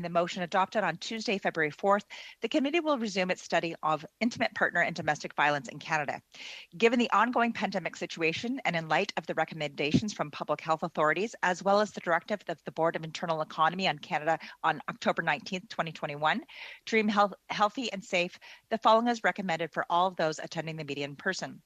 the motion adopted on Tuesday, February 4th, the committee will resume its study of intimate partner and domestic violence in Canada. Given the ongoing pandemic situation and in light of the recommendations from public health authorities, as well as the directive of the Board of Internal Economy on Canada on October 19th, 2021, to remain healthy and safe, the following is recommended for all of those attending the meeting in person.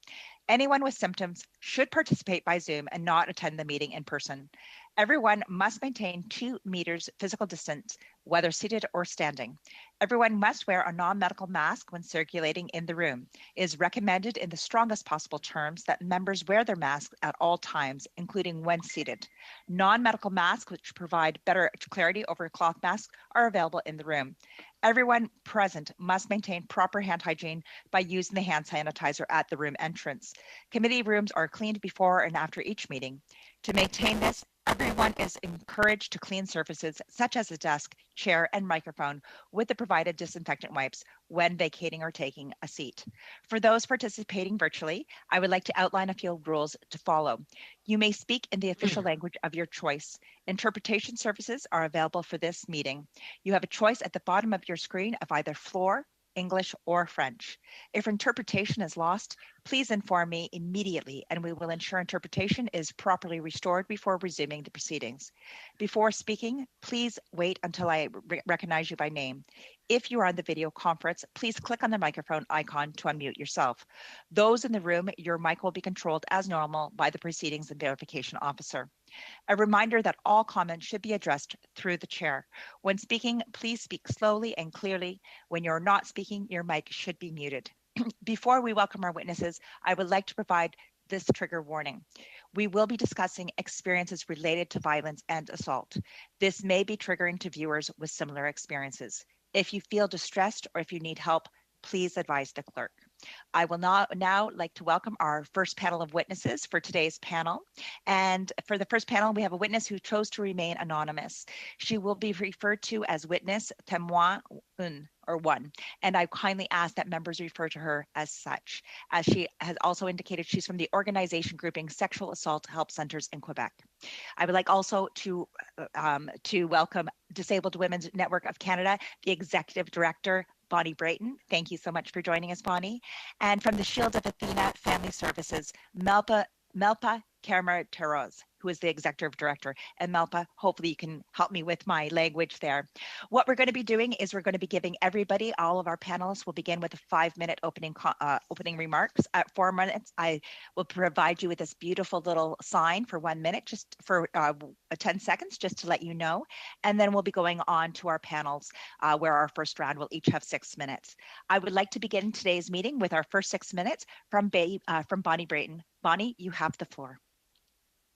Anyone with symptoms should participate by Zoom and not attend the meeting in person. Everyone must maintain 2 meters physical distance, whether seated or standing. Everyone must wear a non-medical mask when circulating in the room. It is recommended in the strongest possible terms that members wear their masks at all times, including when seated. Non-medical masks, which provide better clarity over cloth masks, are available in the room. Everyone present must maintain proper hand hygiene by using the hand sanitizer at the room entrance. Committee rooms are cleaned before and after each meeting. To maintain this, everyone is encouraged to clean surfaces such as the desk, chair, and microphone with the provided disinfectant wipes when vacating or taking a seat. For those participating virtually, I would like to outline a few rules to follow. You may speak in the official language of your choice. Interpretation services are available for this meeting. You have a choice at the bottom of your screen of either floor, English, or French. If interpretation is lost, please inform me immediately and we will ensure interpretation is properly restored before resuming the proceedings. Before speaking, please wait until I recognize you by name. If you are on the video conference, please click on the microphone icon to unmute yourself. Those in the room, your mic will be controlled as normal by the proceedings and verification officer. A reminder that all comments should be addressed through the chair. When speaking, please speak slowly and clearly. When you're not speaking, your mic should be muted. Before we welcome our witnesses, I would like to provide this trigger warning. We will be discussing experiences related to violence and assault. This may be triggering to viewers with similar experiences. If you feel distressed or if you need help, please advise the clerk. I will now like to welcome our first panel of witnesses for today's panel. And for the first panel, we have a witness who chose to remain anonymous. She will be referred to as witness témoin one, and I kindly ask that members refer to her as such, as she has also indicated she's from the organization grouping Sexual Assault Help Centers in Quebec. I would like also to welcome Disabled Women's Network of Canada, the Executive Director, Bonnie Brayton. Thank you so much for joining us, Bonnie. And from the Shield of Athena Family Services, Melpa Kerma-Teroz, who is the Executive Director. And Melpa, hopefully you can help me with my language there. What we're going to be doing is we're going to be giving everybody, all of our panelists will begin with a 5-minute opening remarks. At 4 minutes, I will provide you with this beautiful little sign for 1 minute, just for 10 seconds, just to let you know. And then we'll be going on to our panels where our first round will each have 6 minutes. I would like to begin today's meeting with our first 6 minutes from Bonnie Brayton. Bonnie, you have the floor.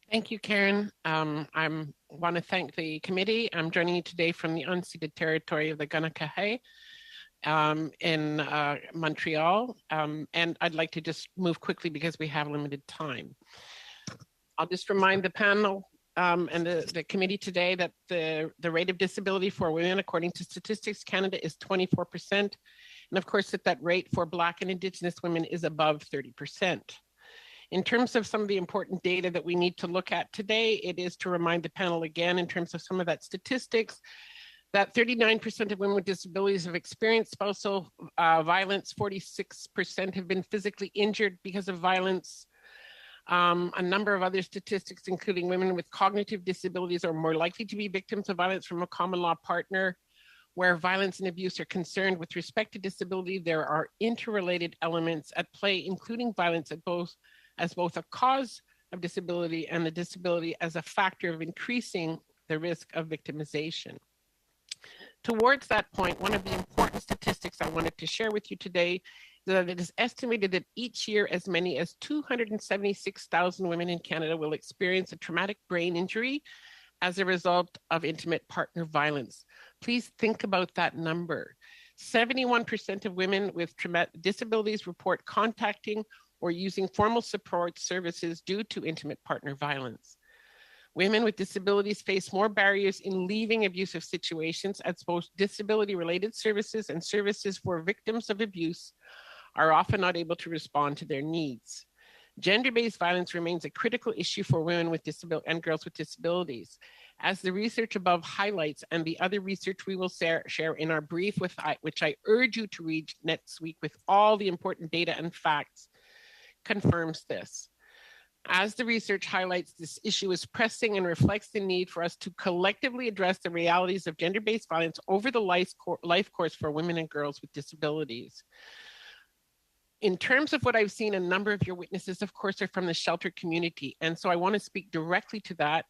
Thank you, Karen. I want to thank the committee. I'm joining you today from the unceded territory of the Kainai in Montreal. And I'd like to just move quickly because we have limited time. I'll just remind the panel and the committee today that the rate of disability for women, according to Statistics Canada, is 24%. And of course, that rate for Black and Indigenous women is above 30%. In terms of some of the important data that we need to look at today, it is to remind the panel again in terms of some of that statistics, that 39% of women with disabilities have experienced spousal violence, 46% have been physically injured because of violence. A number of other statistics, including women with cognitive disabilities, are more likely to be victims of violence from a common law partner. Where violence and abuse are concerned with respect to disability, there are interrelated elements at play, including violence as both a cause of disability and the disability as a factor of increasing the risk of victimization. Towards that point, one of the important statistics I wanted to share with you today is that it is estimated that each year as many as 276,000 women in Canada will experience a traumatic brain injury as a result of intimate partner violence. Please think about that number. 71% of women with disabilities report contacting or using formal support services due to intimate partner violence. Women with disabilities face more barriers in leaving abusive situations, as both disability-related services and services for victims of abuse are often not able to respond to their needs. Gender-based violence remains a critical issue for women with disabilities and girls with disabilities. As the research above highlights and the other research we will share in our brief, which I urge you to read next week with all the important data and facts, confirms this. As the research highlights, this issue is pressing and reflects the need for us to collectively address the realities of gender-based violence over the life course for women and girls with disabilities. In terms of what I've seen, a number of your witnesses, of course, are from the shelter community. And so I want to speak directly to that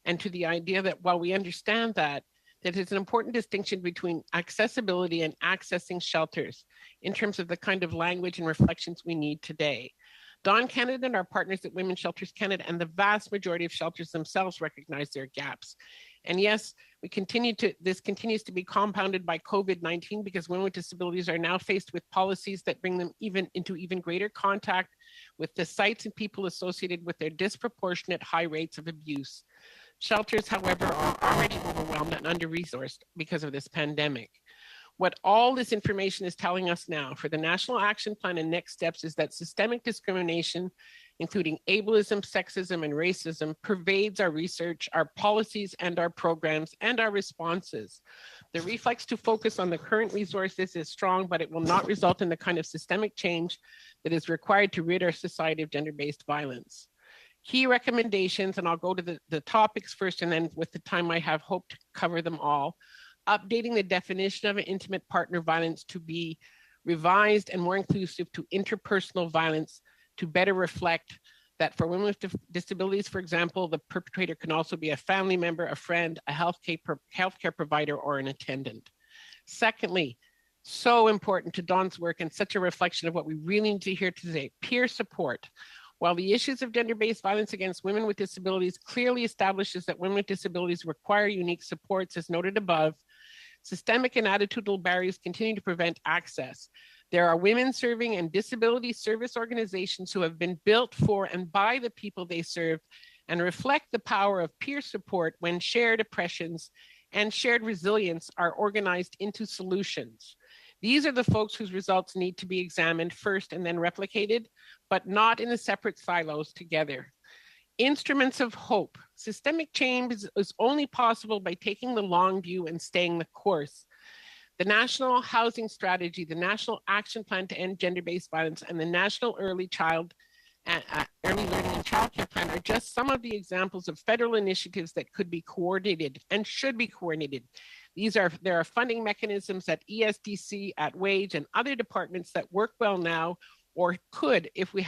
and to the idea that while we understand that there's an important distinction between accessibility and accessing shelters in terms of the kind of language and reflections we need today. Dawn Canada and our partners at Women's Shelters Canada and the vast majority of shelters themselves recognize their gaps. And yes, this continues to be compounded by COVID-19 because women with disabilities are now faced with policies that bring them into even greater contact with the sites and people associated with their disproportionate high rates of abuse. Shelters, however, are already overwhelmed and under-resourced because of this pandemic. What all this information is telling us now for the National Action Plan and next steps is that systemic discrimination, including ableism, sexism, and racism, pervades our research, our policies, and our programs, and our responses. The reflex to focus on the current resources is strong, but it will not result in the kind of systemic change that is required to rid our society of gender-based violence. Key recommendations, and I'll go to the topics first, and then with the time I have, hope to cover them all. Updating the definition of an intimate partner violence to be revised and more inclusive to interpersonal violence to better reflect that for women with disabilities, for example, the perpetrator can also be a family member, a friend, a healthcare provider, or an attendant. Secondly, so important to Dawn's work and such a reflection of what we really need to hear today, peer support. While the issues of gender-based violence against women with disabilities clearly establishes that women with disabilities require unique supports, as noted above, systemic and attitudinal barriers continue to prevent access. There are women serving and disability service organizations who have been built for and by the people they serve and reflect the power of peer support when shared oppressions and shared resilience are organized into solutions. These are the folks whose results need to be examined first and then replicated, but not in the separate silos together. Instruments of hope. Systemic change is only possible by taking the long view and staying the course. The National Housing Strategy, the National Action Plan to End Gender-Based Violence, and the National Early Learning and Childcare Plan are just some of the examples of federal initiatives that could be coordinated and should be coordinated. There are funding mechanisms at ESDC, at WAGE, and other departments that work well now, or could if we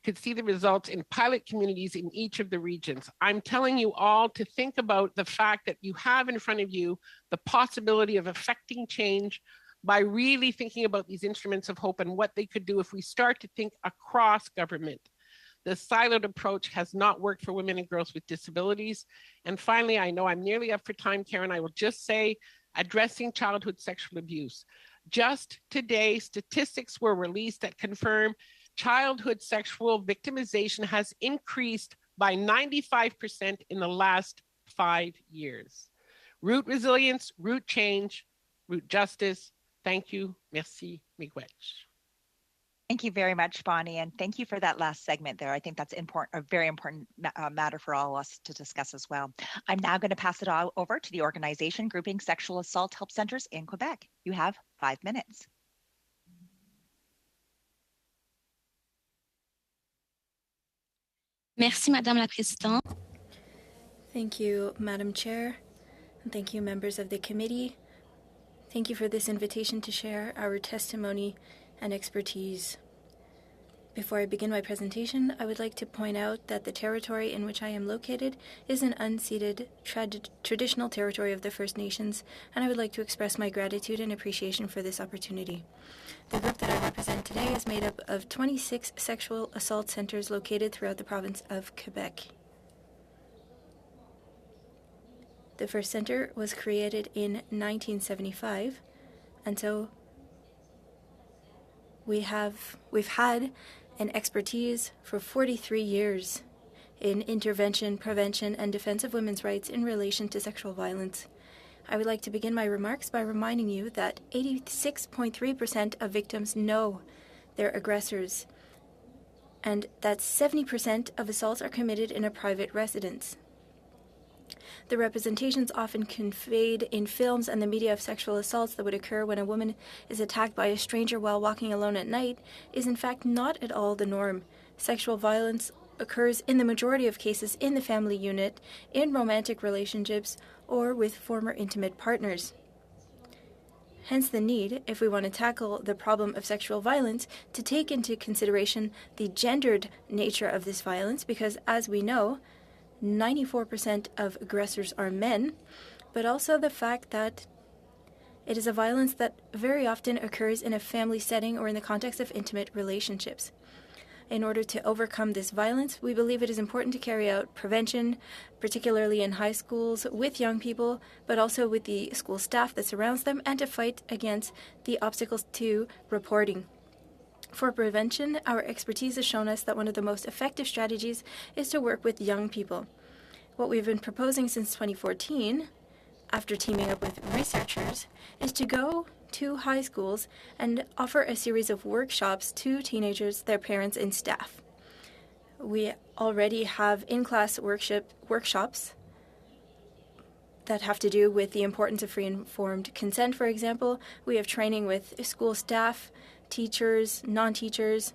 could see the results in pilot communities in each of the regions. I'm telling you all to think about the fact that you have in front of you the possibility of affecting change by really thinking about these instruments of hope and what they could do if we start to think across government. The siloed approach has not worked for women and girls with disabilities. And finally, I know I'm nearly up for time, Karen, I will just say, addressing childhood sexual abuse. Just today, statistics were released that confirm childhood sexual victimization has increased by 95% in the last 5 years. Root resilience, root change, root justice. Thank you. Merci, miigwech. Thank you very much, Bonnie, and thank you for that last segment there. I think that's important, a very important matter for all of us to discuss as well. I'm now going to pass it all over to the organization grouping Sexual Assault Help Centers in Quebec. You have 5 minutes. Merci, Madame la Présidente. Thank you, Madam Chair, and thank you, members of the committee. Thank you for this invitation to share our testimony and expertise. Before I begin my presentation, I would like to point out that the territory in which I am located is an unceded traditional territory of the First Nations, and I would like to express my gratitude and appreciation for this opportunity. The group that I represent today is made up of 26 sexual assault centers located throughout the province of Quebec. The first center was created in 1975, and so we've had an expertise for 43 years in intervention, prevention, and defense of women's rights in relation to sexual violence. I would like to begin my remarks by reminding you that 86.3% of victims know their aggressors, and that 70% of assaults are committed in a private residence. The representations often conveyed in films and the media of sexual assaults that would occur when a woman is attacked by a stranger while walking alone at night is in fact not at all the norm. Sexual violence occurs in the majority of cases in the family unit, in romantic relationships, or with former intimate partners. Hence the need, if we want to tackle the problem of sexual violence, to take into consideration the gendered nature of this violence, because as we know, 94% of aggressors are men, but also the fact that it is a violence that very often occurs in a family setting or in the context of intimate relationships. In order to overcome this violence, we believe it is important to carry out prevention, particularly in high schools, with young people, but also with the school staff that surrounds them, and to fight against the obstacles to reporting. For prevention, our expertise has shown us that one of the most effective strategies is to work with young people. What we've been proposing since 2014, after teaming up with researchers, is to go to high schools and offer a series of workshops to teenagers, their parents, and staff. We already have in-class workshops that have to do with the importance of free informed consent, for example. We have training with school staff, teachers, non-teachers,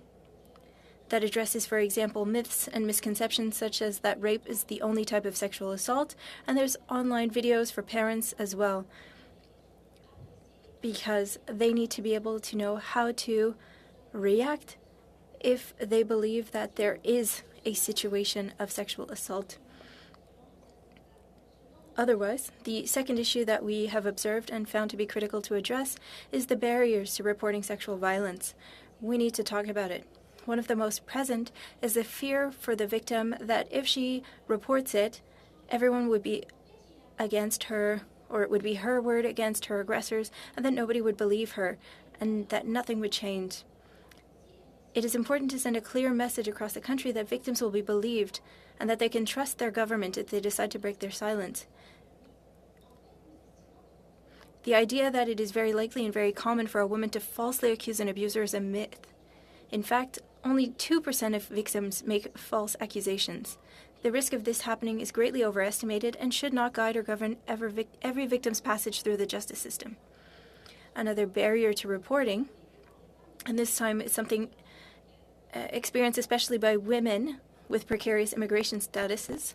that addresses, for example, myths and misconceptions such as that rape is the only type of sexual assault, and there's online videos for parents as well, because they need to be able to know how to react if they believe that there is a situation of sexual assault. Otherwise, the second issue that we have observed and found to be critical to address is the barriers to reporting sexual violence. We need to talk about it. One of the most present is the fear for the victim that if she reports it, everyone would be against her, or it would be her word against her aggressors, and that nobody would believe her, and that nothing would change. It is important to send a clear message across the country that victims will be believed, and that they can trust their government if they decide to break their silence. The idea that it is very likely and very common for a woman to falsely accuse an abuser is a myth. In fact, only 2% of victims make false accusations. The risk of this happening is greatly overestimated and should not guide or govern every victim's passage through the justice system. Another barrier to reporting, and this time it's something experienced especially by women with precarious immigration statuses,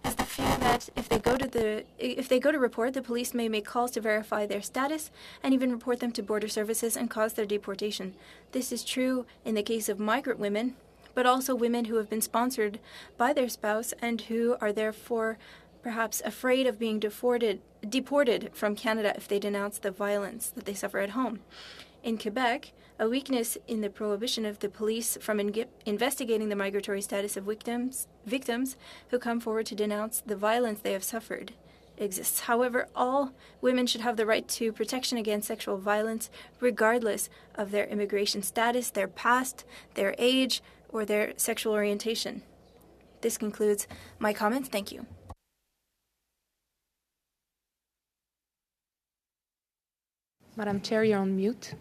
is the fear that if they go to report, the police may make calls to verify their status and even report them to border services and cause their deportation. This is true in the case of migrant women, but also women who have been sponsored by their spouse and who are therefore perhaps afraid of being deported from Canada if they denounce the violence that they suffer at home. In Quebec, a weakness in the prohibition of the police from investigating the migratory status of victims who come forward to denounce the violence they have suffered exists. However, all women should have the right to protection against sexual violence, regardless of their immigration status, their past, their age, or their sexual orientation. This concludes my comments. Thank you. Madam Chair, you're on mute.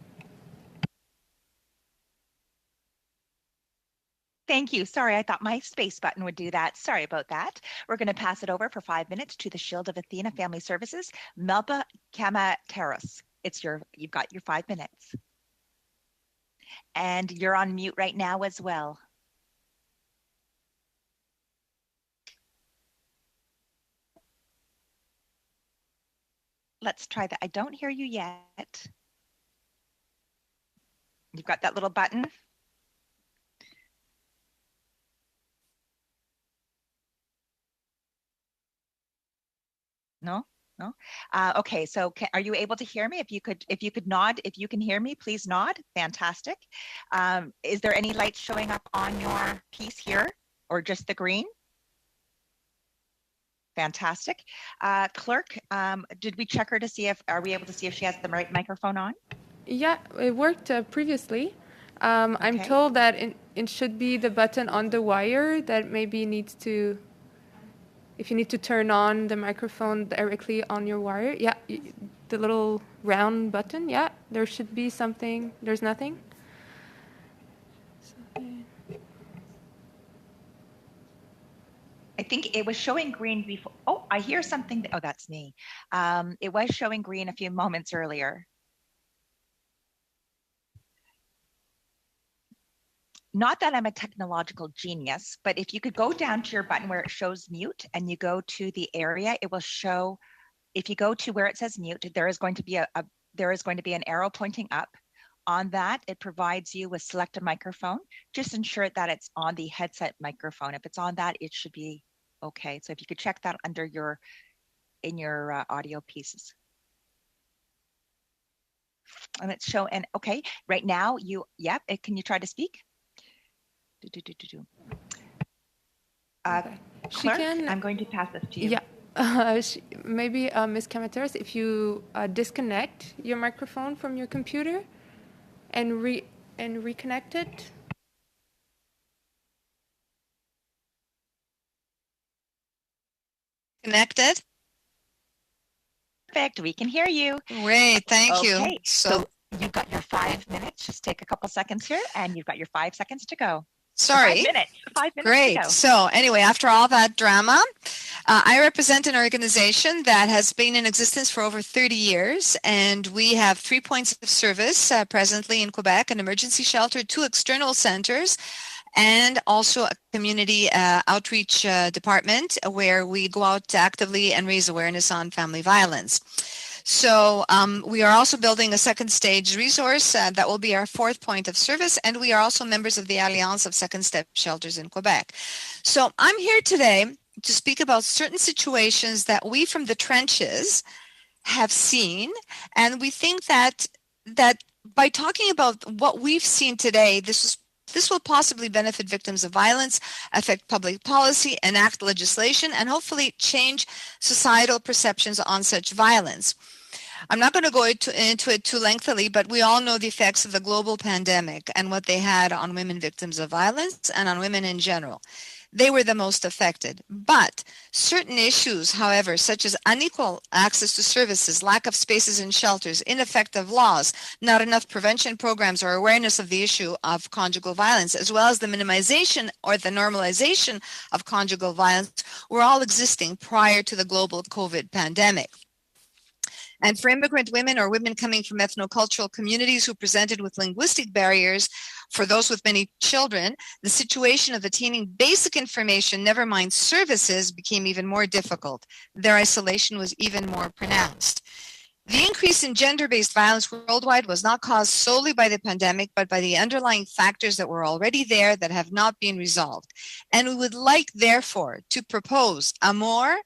Thank you. Sorry, I thought my space button would do that. Sorry about that. We're going to pass it over for 5 minutes to the Shield of Athena Family Services, Melba Kamateros. You've got your 5 minutes. And you're on mute right now as well. Let's try that. I don't hear you yet. You've got that little button. No? Okay, so are you able to hear me? If you could nod, if you can hear me, please nod. Fantastic. Is there any lights showing up on your piece here, or just the green? Fantastic. Clerk, did we check her to see are we able to see if she has the right microphone on? Yeah, it worked previously. Okay. I'm told that it should be the button on the wire that maybe needs to, if you need to turn on the microphone directly on your wire. Yeah, the little round button. Yeah, there should be something. There's nothing. I think it was showing green before. Oh, I hear something. Oh, that's me. It was showing green a few moments earlier. Not that I'm a technological genius, but if you could go down to your button where it shows mute and you go to the area, it will show, if you go to where it says mute, there is going to be an arrow pointing up. On that, it provides you with select a microphone. Just ensure that it's on the headset microphone. If it's on that, it should be okay. So if you could check that under in your audio pieces. And it's showing, okay, right now can you try to speak? Okay. Clerk, I'm going to pass this to you. Yeah. Maybe Ms. Kamateras, if you disconnect your microphone from your computer and reconnect it. Connected? Perfect. We can hear you. Great. Thank you. Okay. So you've got your 5 minutes. Just take a couple seconds here, and you've got your 5 seconds to go. Sorry. 5 minutes. 5 minutes. Great. To go. So anyway, after all that drama, I represent an organization that has been in existence for over 30 years, and we have 3 points of service presently in Quebec: an emergency shelter, 2 external centers, and also a community outreach department where we go out actively and raise awareness on family violence. So we are also building a second stage resource that will be our 4th point of service, and we are also members of the Alliance of Second Step Shelters in Quebec. So I'm here today to speak about certain situations that we from the trenches have seen, and we think that by talking about what we've seen today, this will possibly benefit victims of violence, affect public policy, enact legislation, and hopefully change societal perceptions on such violence. I'm not going to go into it too lengthily, but we all know the effects of the global pandemic and what they had on women victims of violence and on women in general. They were the most affected. But certain issues, however, such as unequal access to services, lack of spaces in shelters, ineffective laws, not enough prevention programs or awareness of the issue of conjugal violence, as well as the minimization or the normalization of conjugal violence, were all existing prior to the global COVID pandemic. And for immigrant women or women coming from ethnocultural communities who presented with linguistic barriers, for those with many children, the situation of attaining basic information, never mind services, became even more difficult. Their isolation was even more pronounced. The increase in gender-based violence worldwide was not caused solely by the pandemic, but by the underlying factors that were already there that have not been resolved. And we would like, therefore, to propose a more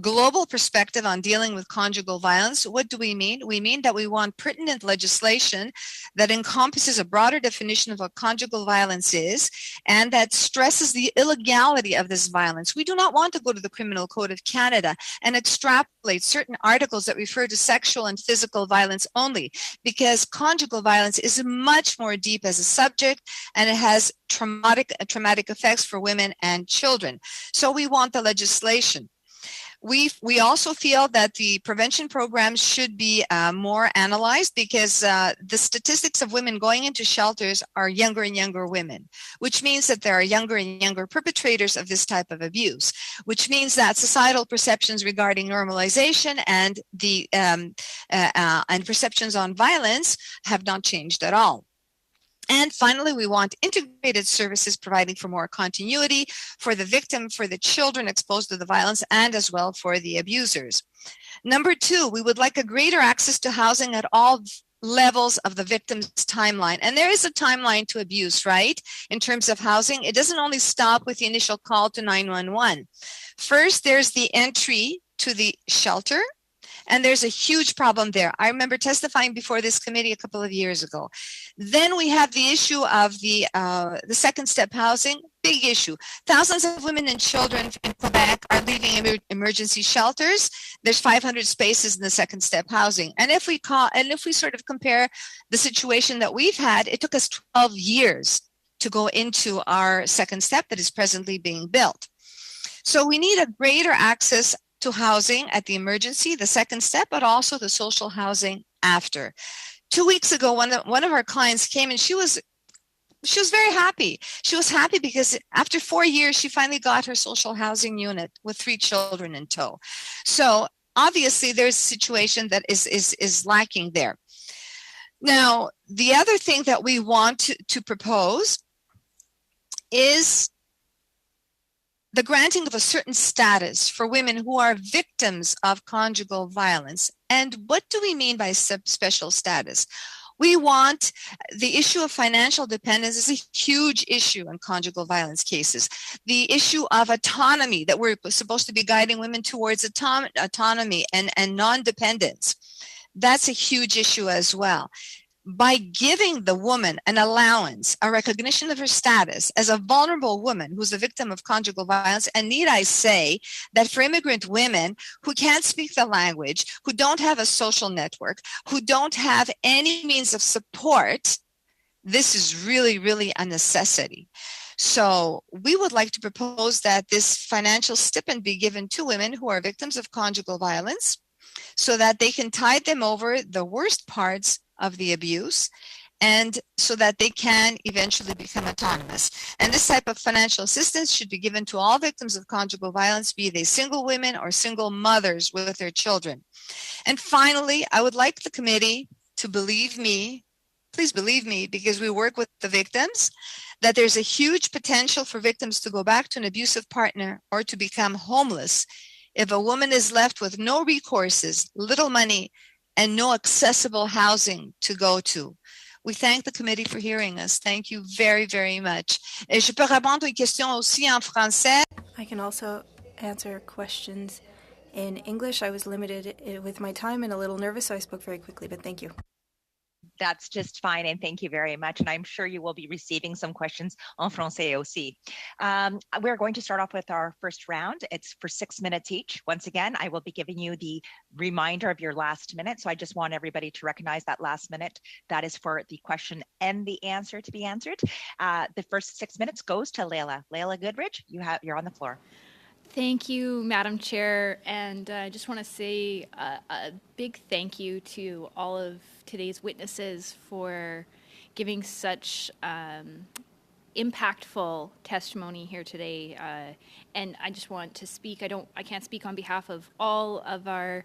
global perspective on dealing with conjugal violence. What do we mean? We mean that we want pertinent legislation that encompasses a broader definition of what conjugal violence is and that stresses the illegality of this violence. We do not want to go to the Criminal Code of Canada and extrapolate certain articles that refer to sexual and physical violence only, because conjugal violence is much more deep as a subject and it has traumatic effects for women and children. So we want the legislation. We also feel that the prevention programs should be more analyzed, because the statistics of women going into shelters are younger and younger women, which means that there are younger and younger perpetrators of this type of abuse, which means that societal perceptions regarding normalization and the and perceptions on violence have not changed at all. And finally, we want integrated services providing for more continuity for the victim, for the children exposed to the violence, and as well for the abusers. Number 2, we would like a greater access to housing at all levels of the victim's timeline. And there is a timeline to abuse, right? In terms of housing, it doesn't only stop with the initial call to 911. First, there's the entry to the shelter. And there's a huge problem there. I remember testifying before this committee a couple of years ago. Then we have the issue of the second step housing, big issue. Thousands of women and children in Quebec are leaving emergency shelters. There's 500 spaces in the second step housing. And if we sort of compare the situation that we've had, it took us 12 years to go into our second step that is presently being built. So we need a greater access to housing at the emergency, the second step, but also the social housing after. 2 weeks ago, one of our clients came and she was she was very happy. She was happy because after 4 years, she finally got her social housing unit with 3 children in tow. So obviously there's a situation that is lacking there. Now, the other thing that we want to propose is the granting of a certain status for women who are victims of conjugal violence. And what do we mean by special status? We want the issue of financial dependence is a huge issue in conjugal violence cases. The issue of autonomy, that we're supposed to be guiding women towards autonomy and non-dependence. That's a huge issue as well. By giving the woman an allowance, a recognition of her status as a vulnerable woman who's a victim of conjugal violence, and need I say that for immigrant women who can't speak the language, who don't have a social network, who don't have any means of support, this is really, really a necessity. So we would like to propose that this financial stipend be given to women who are victims of conjugal violence so that they can tide them over the worst parts of the abuse, and so that they can eventually become autonomous. And this type of financial assistance should be given to all victims of conjugal violence, be they single women or single mothers with their children. And finally, I would like the committee to believe me, please believe me, because we work with the victims, that there's a huge potential for victims to go back to an abusive partner or to become homeless if a woman is left with no recourses, little money, and no accessible housing to go to. We thank the committee for hearing us. Thank you very, very much. Et je peux répondre aux questions aussi en français. I can also answer questions in English. I was limited with my time and a little nervous, so I spoke very quickly, but thank you. That's just fine, and thank you very much. And I'm sure you will be receiving some questions en français aussi. We're going to start off with our first round. It's for 6 minutes each. Once again, I will be giving you the reminder of your last minute. So I just want everybody to recognize that last minute. That is for the question and the answer to be answered. The first 6 minutes goes to Leila. Leila Goodridge, you're on the floor. Thank you, Madam Chair, and I just want to say a big thank you to all of today's witnesses for giving such impactful testimony here today. And I just want to speak. I can't speak on behalf of all of our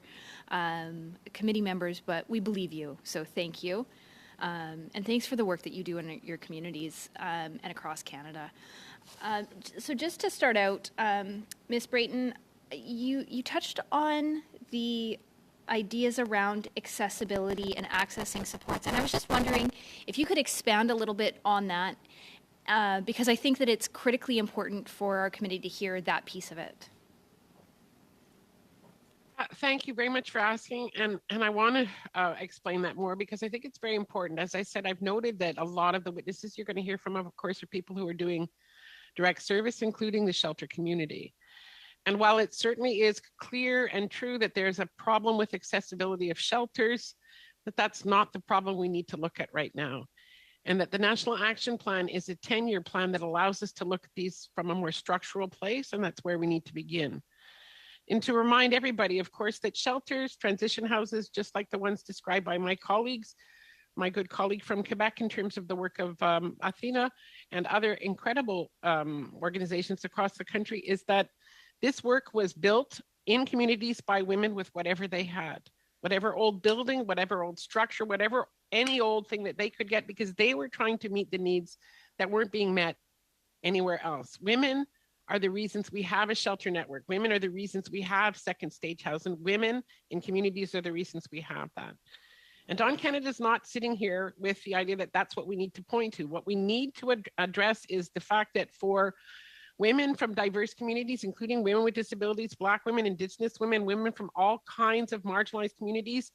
committee members, but we believe you. So thank you, and thanks for the work that you do in your communities and across Canada. So just to start out, Ms. Brayton, you touched on the ideas around accessibility and accessing supports, and I was just wondering if you could expand a little bit on that, because I think that it's critically important for our committee to hear that piece of it. Thank you very much for asking, and I want to explain that more because I think it's very important. As I said, I've noted that a lot of the witnesses you're going to hear from, of course, are people who are doing direct service, including the shelter community. And while it certainly is clear and true that there's a problem with accessibility of shelters, that's not the problem we need to look at right now. And that the National Action Plan is a 10-year plan that allows us to look at these from a more structural place, and that's where we need to begin. And to remind everybody, of course, that shelters, transition houses, just like the ones described by my colleagues, my good colleague from Quebec in terms of the work of Athena and other incredible organizations across the country, is that this work was built in communities by women with whatever they had, whatever old building, whatever old structure, whatever any old thing that they could get, because they were trying to meet the needs that weren't being met anywhere else. Women are the reasons we have a shelter network. Women are the reasons we have second stage housing. Women in communities are the reasons we have that. And Dawn Canada is not sitting here with the idea that that's what we need to point to. What we need to address is the fact that for women from diverse communities, including women with disabilities, Black women, Indigenous women, women from all kinds of marginalized communities,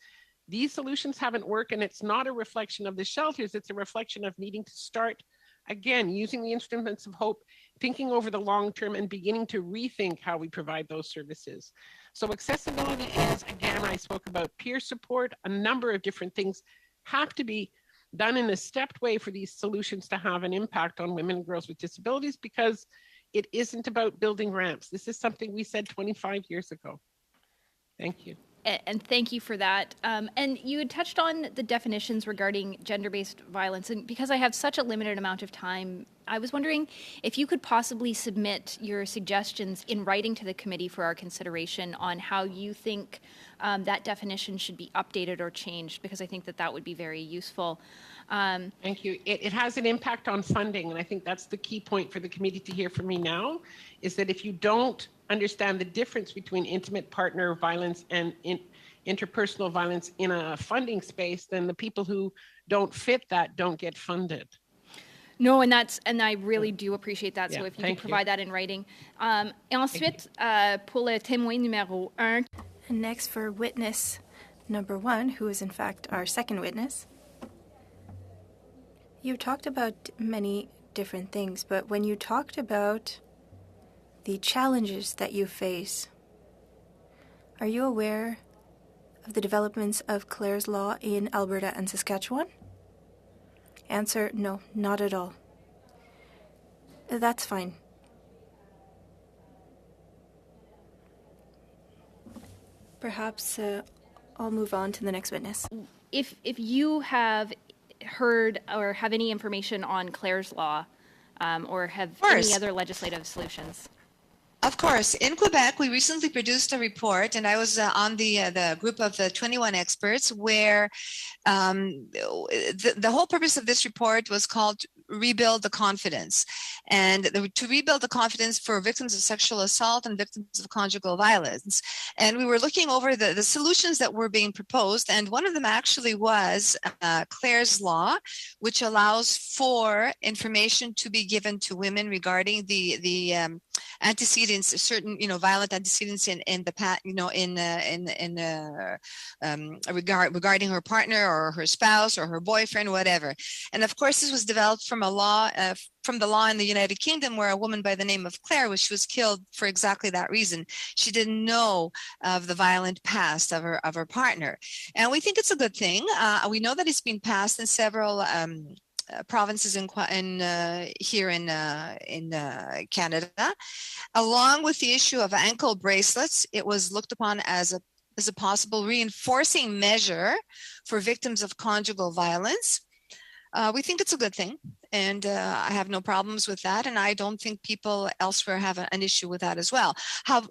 these solutions haven't worked, and it's not a reflection of the shelters, it's a reflection of needing to start, again, using the instruments of hope, thinking over the long term and beginning to rethink how we provide those services. So accessibility is, again, I spoke about peer support, a number of different things have to be done in a stepped way for these solutions to have an impact on women and girls with disabilities, because it isn't about building ramps. This is something we said 25 years ago. Thank you. And thank you for that. And you had touched on the definitions regarding gender-based violence. And because I have such a limited amount of time, I was wondering if you could possibly submit your suggestions in writing to the committee for our consideration on how you think that definition should be updated or changed, because I think that that would be very useful. Thank you. It has an impact on funding, and I think that's the key point for the committee to hear from me now, is that if you don't understand the difference between intimate partner violence and interpersonal violence in a funding space, then the people who don't fit that don't get funded. No, and I really do appreciate that. So if you could provide that in writing. Ensuite, pour le témoin numéro 1. And next for witness number 1, who is in fact our second witness. You talked about many different things, but when you talked about the challenges that you face, are you aware of the developments of Clare's Law in Alberta and Saskatchewan? Answer, no, not at all. That's fine. Perhaps I'll move on to the next witness. If you have heard or have any information on Clare's Law or have any other legislative solutions. Of course. In Quebec, we recently produced a report, and I was on the group of the 21 experts where the whole purpose of this report was called Rebuild the Confidence. And to rebuild the confidence for victims of sexual assault and victims of conjugal violence. And we were looking over the solutions that were being proposed. And one of them actually was Clare's Law, which allows for information to be given to women regarding the antecedents, certain violent antecedents in the past, regarding her partner or her spouse or her boyfriend, whatever. And of course, this was developed from a law from the law in the United Kingdom, where a woman by the name of Claire she was killed for exactly that reason. She didn't know of the violent past of her partner, and we think it's a good thing. We know that it's been passed in several provinces here in Canada. Along with the issue of ankle bracelets, it was looked upon as a possible reinforcing measure for victims of conjugal violence. We think it's a good thing, and I have no problems with that, and I don't think people elsewhere have an issue with that as well.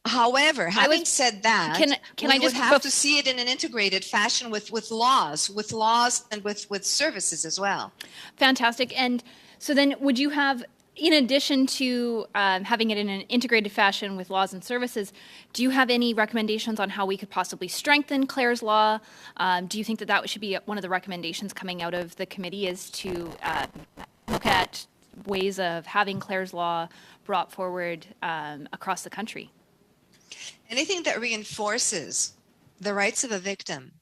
However, having said that, we would have to see it in an integrated fashion with laws and with services as well. Fantastic. And so then would you have, in addition to having it in an integrated fashion with laws and services, do you have any recommendations on how we could possibly strengthen Clare's Law? Do you think that should be one of the recommendations coming out of the committee, is to look at ways of having Clare's Law brought forward across the country? Anything that reinforces the rights of a victim.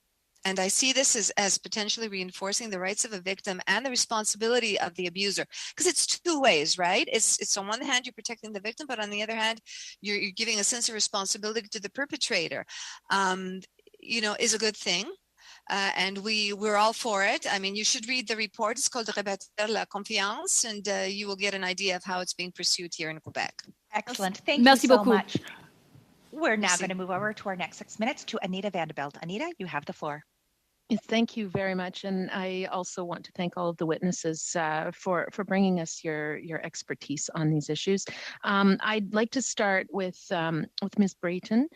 And I see this as potentially reinforcing the rights of a victim and the responsibility of the abuser, because it's two ways, right? It's on one hand, you're protecting the victim, but on the other hand, you're giving a sense of responsibility to the perpetrator, is a good thing. And we're all for it. I mean, you should read the report. It's called Rebâtir la confiance, and you will get an idea of how it's being pursued here in Quebec. Excellent. Thank you so much. We're now going to move over to our next 6 minutes to Anita Vanderbilt. Anita, you have the floor. Yes, thank you very much, and I also want to thank all of the witnesses for bringing us your expertise on these issues. I'd like to start with Ms. Brayton.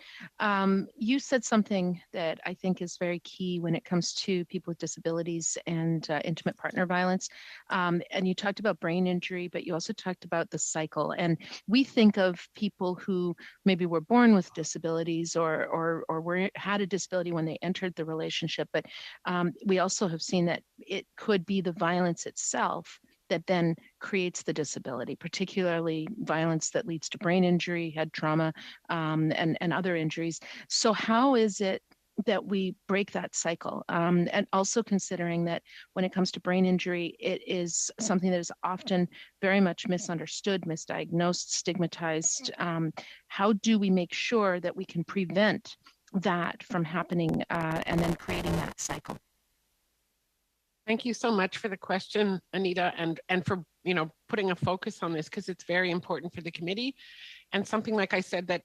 You said something that I think is very key when it comes to people with disabilities and intimate partner violence. And you talked about brain injury, but you also talked about the cycle. And we think of people who maybe were born with disabilities or had a disability when they entered the relationship, but we also have seen that it could be the violence itself that then creates the disability, particularly violence that leads to brain injury, head trauma, and other injuries. So how is it that we break that cycle? And also considering that when it comes to brain injury, it is something that is often very much misunderstood, misdiagnosed, stigmatized. How do we make sure that we can prevent that from happening and then creating that cycle? Thank you so much for the question, Anita, and for putting a focus on this, because it's very important for the committee, and something, like I said, that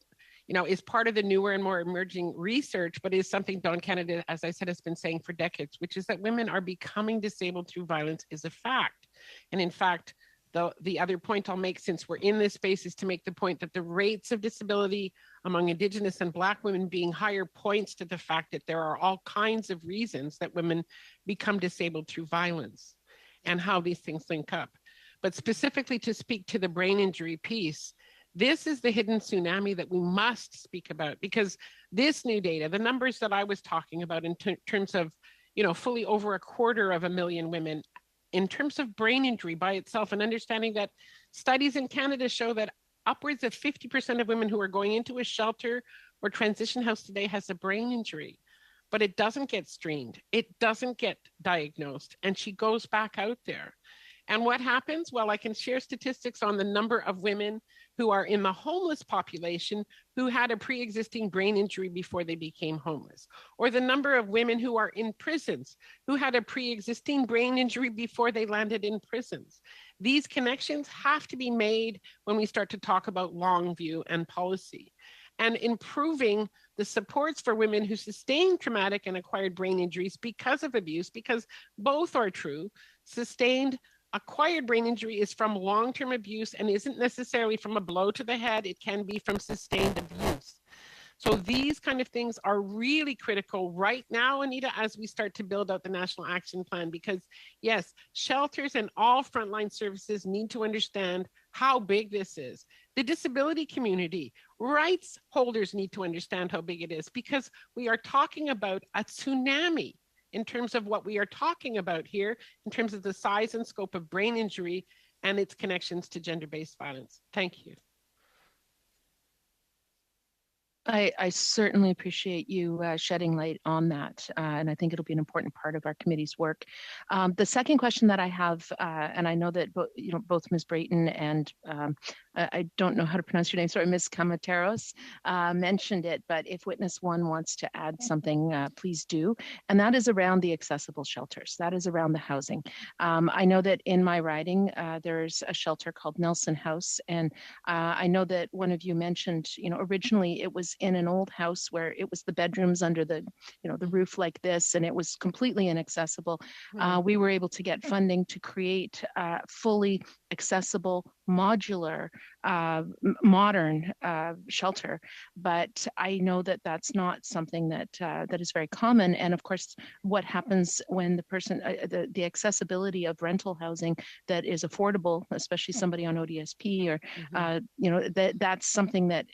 is part of the newer and more emerging research, but is something Dawn Canada, as I said, has been saying for decades, which is that women are becoming disabled through violence is a fact. And in fact, the other point I'll make, since we're in this space, is to make the point that the rates of disability among Indigenous and Black women being higher points to the fact that there are all kinds of reasons that women become disabled through violence and how these things link up. But specifically to speak to the brain injury piece, this is the hidden tsunami that we must speak about, because this new data, the numbers that I was talking about in terms of, fully over 250,000 women, in terms of brain injury by itself, and understanding that studies in Canada show that upwards of 50% of women who are going into a shelter or transition house today has a brain injury, but it doesn't get screened. It doesn't get diagnosed, and she goes back out there. And what happens? Well, I can share statistics on the number of women who are in the homeless population who had a pre-existing brain injury before they became homeless, or the number of women who are in prisons who had a pre-existing brain injury before they landed in prisons. These connections have to be made when we start to talk about long view and policy. And improving the supports for women who sustain traumatic and acquired brain injuries because of abuse, because both are true. Sustained acquired brain injury is from long-term abuse and isn't necessarily from a blow to the head. It can be from sustained abuse. So these kind of things are really critical right now, Anita, as we start to build out the National Action Plan, because yes, shelters and all frontline services need to understand how big this is. The disability community, rights holders need to understand how big it is, because we are talking about a tsunami in terms of what we are talking about here, in terms of the size and scope of brain injury and its connections to gender-based violence. Thank you. I certainly appreciate you shedding light on that, and I think it'll be an important part of our committee's work. The second question that I have, and I know that both Ms. Brayton and I don't know how to pronounce your name, sorry, Ms. Camateros mentioned it, but if Witness 1 wants to add something, please do. And that is around the accessible shelters. That is around the housing. I know that in my riding, there's a shelter called Nelson House, and I know that one of you mentioned, originally it was in an old house where it was the bedrooms under the, the roof like this, and it was completely inaccessible. We were able to get funding to create fully accessible, modular, modern shelter, but I know that that's not something that that is very common. And of course, what happens when the person, the accessibility of rental housing that is affordable, especially somebody on ODSP, or that's something that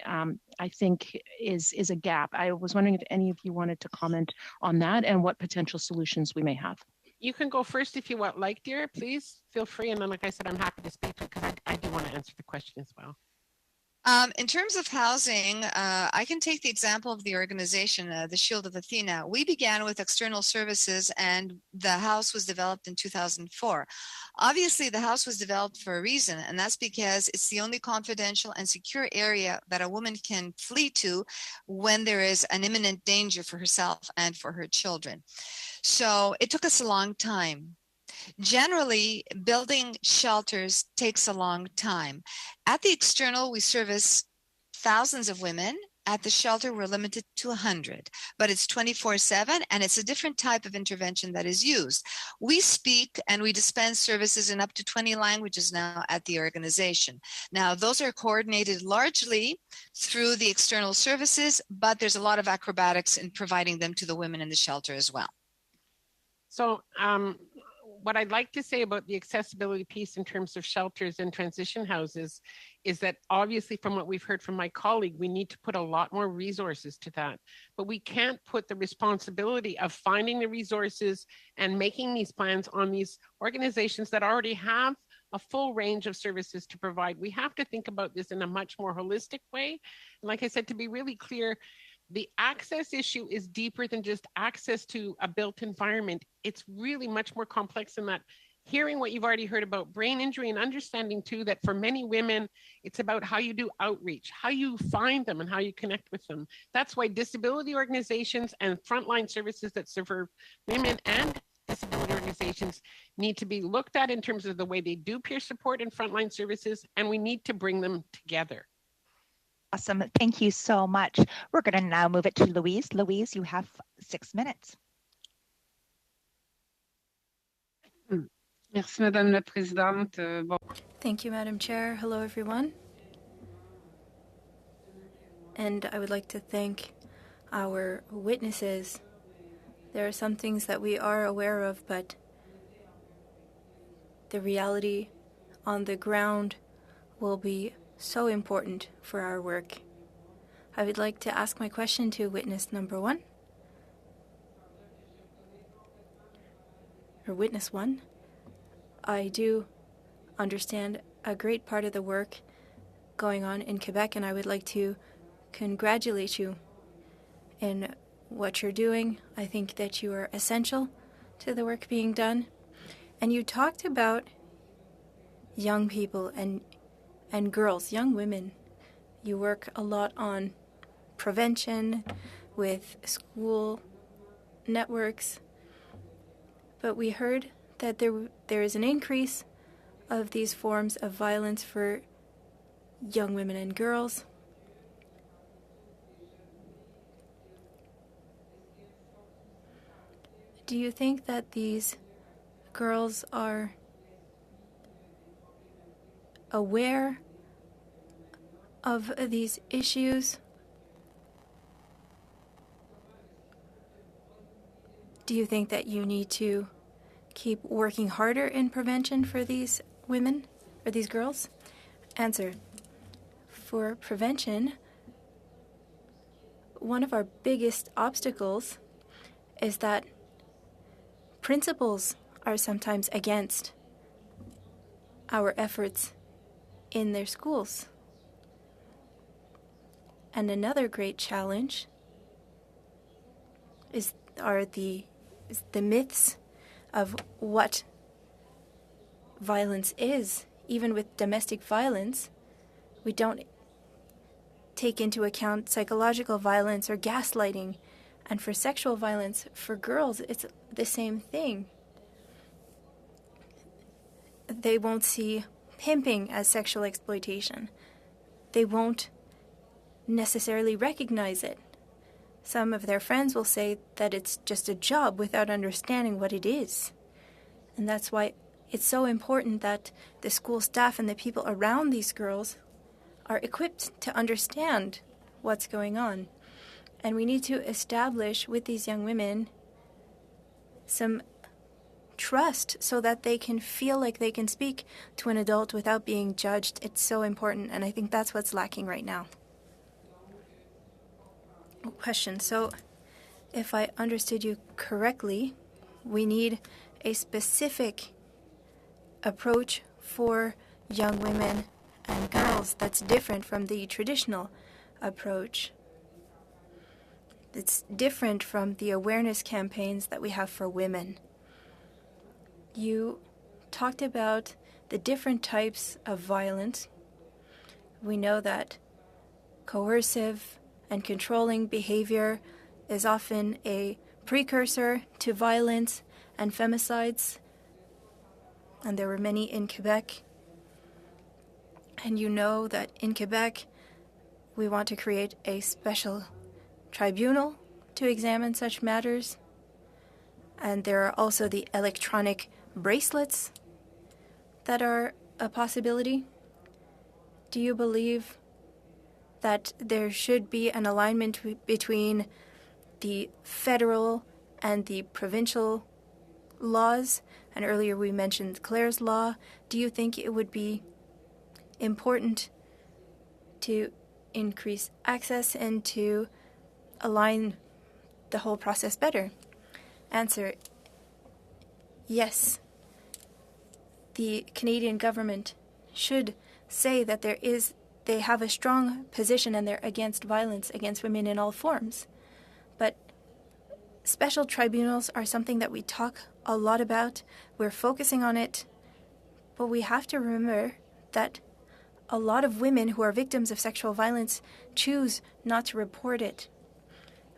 I think is a gap. I was wondering if any of you wanted to comment on that and what potential solutions we may have. You can go first if you want, dear, please feel free. And then, like I said, I'm happy to speak to it because I do want to answer the question as well. In terms of housing, I can take the example of the organization, the Shield of Athena. We began with external services and the house was developed in 2004. Obviously, the house was developed for a reason, and that's because it's the only confidential and secure area that a woman can flee to when there is an imminent danger for herself and for her children. So it took us a long time. Generally, building shelters takes a long time. At the external, we service thousands of women. At the shelter, we're limited to 100, but it's 24/7, and it's a different type of intervention that is used. We speak and we dispense services in up to 20 languages now at the organization. Now, those are coordinated largely through the external services, but there's a lot of acrobatics in providing them to the women in the shelter as well. So, what I'd like to say about the accessibility piece in terms of shelters and transition houses is that obviously from what we've heard from my colleague, we need to put a lot more resources to that, but we can't put the responsibility of finding the resources and making these plans on these organizations that already have a full range of services to provide. We have to think about this in a much more holistic way. And like I said, to be really clear, the access issue is deeper than just access to a built environment. It's really much more complex than that. Hearing what you've already heard about brain injury and understanding too that for many women, it's about how you do outreach, how you find them and how you connect with them. That's why disability organizations and frontline services that serve women and disability organizations need to be looked at in terms of the way they do peer support and frontline services, and we need to bring them together. Awesome. Thank you so much. We're going to now move it to Louise. Louise, you have 6 minutes. Merci, Madame la Présidente. Thank you, Madam Chair. Hello, everyone. And I would like to thank our witnesses. There are some things that we are aware of, but the reality on the ground will be so important for our work. I would like to ask my question to witness number 1, or witness 1. I do understand a great part of the work going on in Quebec, and I would like to congratulate you in what you're doing. I think that you are essential to the work being done. And you talked about young people and girls, young women. You work a lot on prevention with school networks. But we heard that there is an increase of these forms of violence for young women and girls. Do you think that these girls are aware of these issues? Do you think that you need to keep working harder in prevention for these women or these girls? Answer. For prevention, one of our biggest obstacles is that principals are sometimes against our efforts in their schools. And another great challenge is the myths of what violence is. Even with domestic violence, we don't take into account psychological violence or gaslighting. And for sexual violence, for girls, it's the same thing. They won't see pimping as sexual exploitation. They won't necessarily recognize it. Some of their friends will say that it's just a job without understanding what it is. And that's why it's so important that the school staff and the people around these girls are equipped to understand what's going on. And we need to establish with these young women some trust so that they can feel like they can speak to an adult without being judged. It's so important, and I think that's what's lacking right now. Question. So, if I understood you correctly, we need a specific approach for young women and girls that's different from the traditional approach. It's different from the awareness campaigns that we have for women. You talked about the different types of violence. We know that coercive and controlling behavior is often a precursor to violence and femicides, and there were many in Quebec. And you know that in Quebec, we want to create a special tribunal to examine such matters. And there are also the electronic bracelets that are a possibility. Do you believe that there should be an alignment between the federal and the provincial laws? And earlier we mentioned Claire's law. Do you think it would be important to increase access and to align the whole process better? Answer. Yes. The Canadian government should say that they have a strong position and they're against violence against women in all forms. But special tribunals are something that we talk a lot about. We're focusing on it. But we have to remember that a lot of women who are victims of sexual violence choose not to report it.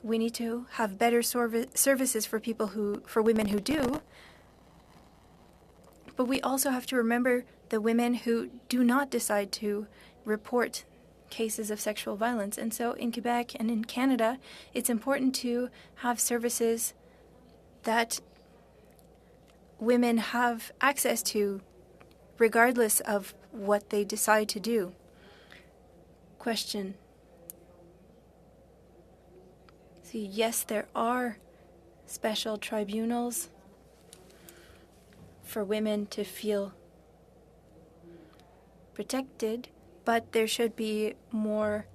We need to have better services for women who do. But we also have to remember the women who do not decide to report cases of sexual violence. And so in Quebec and in Canada, it's important to have services that women have access to regardless of what they decide to do. Question. See, yes, there are special tribunals for women to feel protected, but there should be more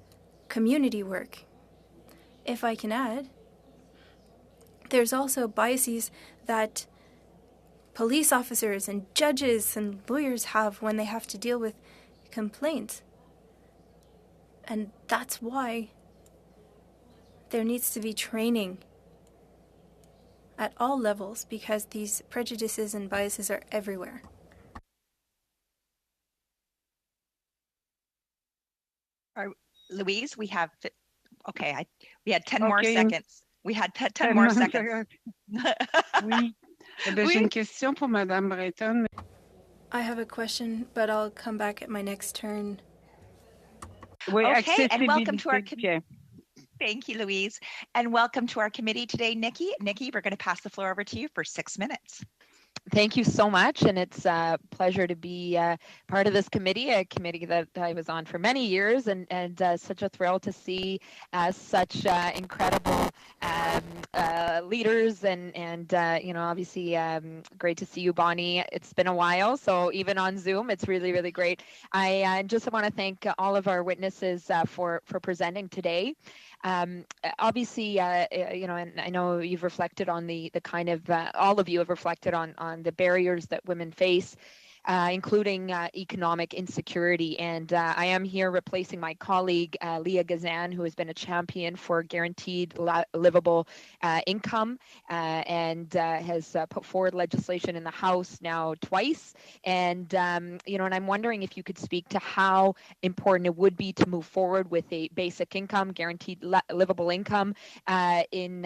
community work. If I can add, there's also biases that police officers and judges and lawyers have when they have to deal with complaints. And that's why there needs to be training at all levels, because these prejudices and biases are everywhere. Louise, we have, we had 10 more seconds. We had 10 more seconds. Oui. J'ai une question pour Madame Breton. I have a question, but I'll come back at my next turn. Oui, okay, and welcome to our committee. Thank you, Louise. And welcome to our committee today, Nikki. Nikki, we're going to pass the floor over to you for 6 minutes. Thank you so much, and it's a pleasure to be part of this committee, a committee that I was on for many years, and such a thrill to see such incredible leaders, and obviously great to see you, Bonnie. It's been a while, so even on Zoom, it's really, really great. I just want to thank all of our witnesses for presenting today. Obviously, and I know you've reflected on the kind of, all of you have reflected on the barriers that women face, including economic insecurity. And I am here replacing my colleague, Leah Gazan, who has been a champion for guaranteed livable income and has put forward legislation in the House now twice. And, and I'm wondering if you could speak to how important it would be to move forward with a basic income, guaranteed livable income in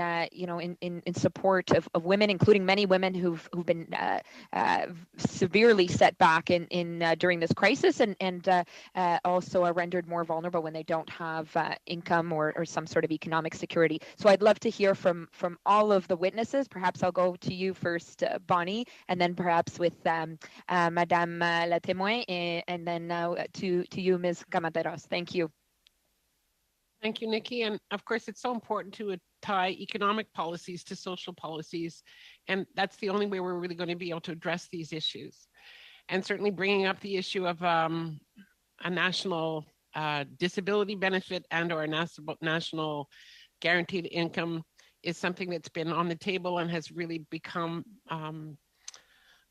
support of women, including many women who've been severely set back in during this crisis, and also are rendered more vulnerable when they don't have income or some sort of economic security. So I'd love to hear from all of the witnesses. Perhaps I'll go to you first, Bonnie, and then perhaps with Madame la témoin, and then to you, Ms. Camateros. Thank you. Thank you, Nikki. And of course, it's so important to tie economic policies to social policies. And that's the only way we're really going to be able to address these issues. And certainly bringing up the issue of a national disability benefit or a national guaranteed income is something that's been on the table and has really become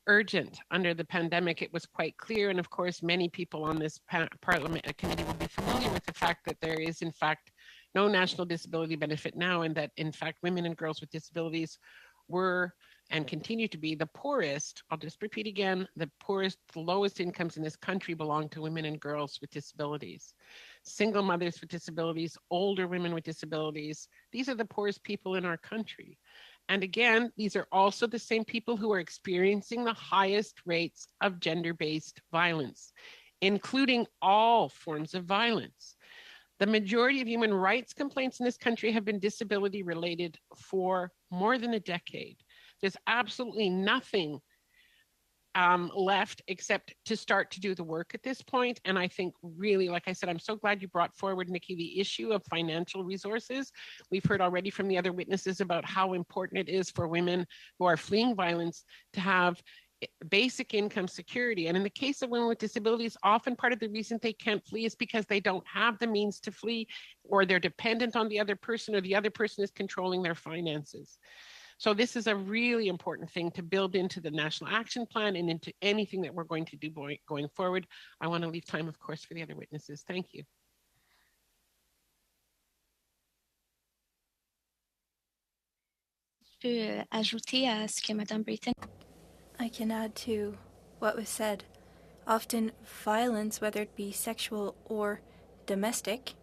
urgent under the pandemic. It was quite clear, and of course many people on this parliament committee will be familiar with the fact that there is in fact no national disability benefit now, and that in fact women and girls with disabilities were and continue to be the poorest. I'll just repeat again, the poorest, the lowest incomes in this country belong to women and girls with disabilities. Single mothers with disabilities, older women with disabilities, these are the poorest people in our country. And again, these are also the same people who are experiencing the highest rates of gender-based violence, including all forms of violence. The majority of human rights complaints in this country have been disability related for more than a decade. There's absolutely nothing left except to start to do the work at this point. And I think really, like I said, I'm so glad you brought forward, Nikki, the issue of financial resources. We've heard already from the other witnesses about how important it is for women who are fleeing violence to have basic income security. And in the case of women with disabilities, often part of the reason they can't flee is because they don't have the means to flee, or they're dependent on the other person, or the other person is controlling their finances. So this is a really important thing to build into the National Action Plan and into anything that we're going to do going forward. I want to leave time, of course, for the other witnesses. Thank you. I can add to what was said. Often violence, whether it be sexual or domestic,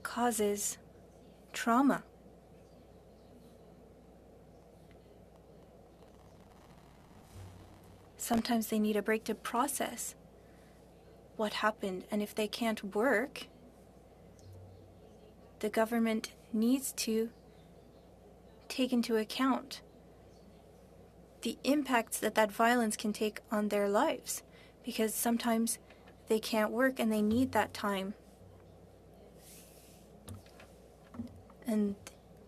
causes trauma. Sometimes they need a break to process what happened. And if they can't work, the government needs to take into account the impacts that that violence can take on their lives, because sometimes they can't work and they need that time. And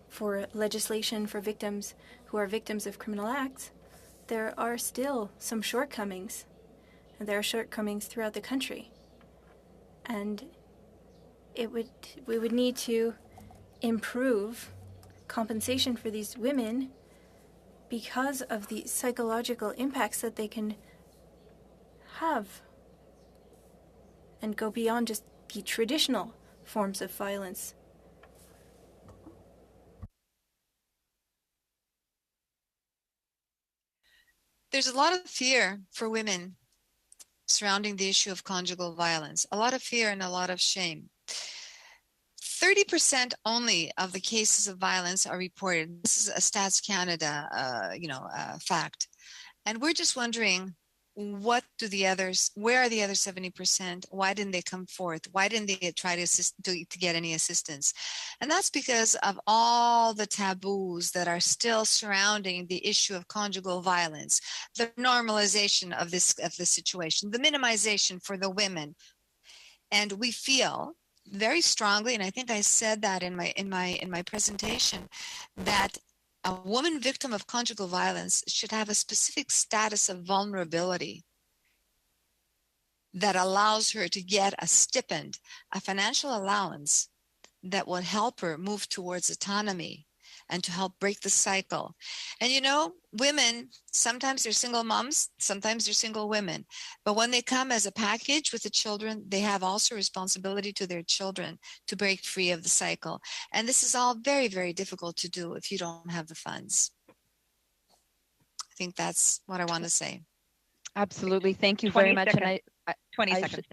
for legislation for victims who are victims of criminal acts, there are still some shortcomings, and there are shortcomings throughout the country. And we would need to improve compensation for these women because of the psychological impacts that they can have and go beyond just the traditional forms of violence. There's a lot of fear for women surrounding the issue of conjugal violence, a lot of fear and a lot of shame. 30% only of the cases of violence are reported. This is a Stats Canada, fact. And we're just wondering, where are the other 70%? Why didn't they come forth? Why didn't they try to get any assistance? And that's because of all the taboos that are still surrounding the issue of conjugal violence, the normalization of this situation, the minimization for the women. And we feel very strongly, and I think I said that in my presentation, that a woman victim of conjugal violence should have a specific status of vulnerability that allows her to get a stipend, a financial allowance that will help her move towards autonomy and to help break the cycle. And women, sometimes they're single moms, sometimes they're single women. But when they come as a package with the children, they have also responsibility to their children to break free of the cycle. And this is all very, very difficult to do if you don't have the funds. I think that's what I want to say. Absolutely. Thank you very much. Seconds. And 20 seconds.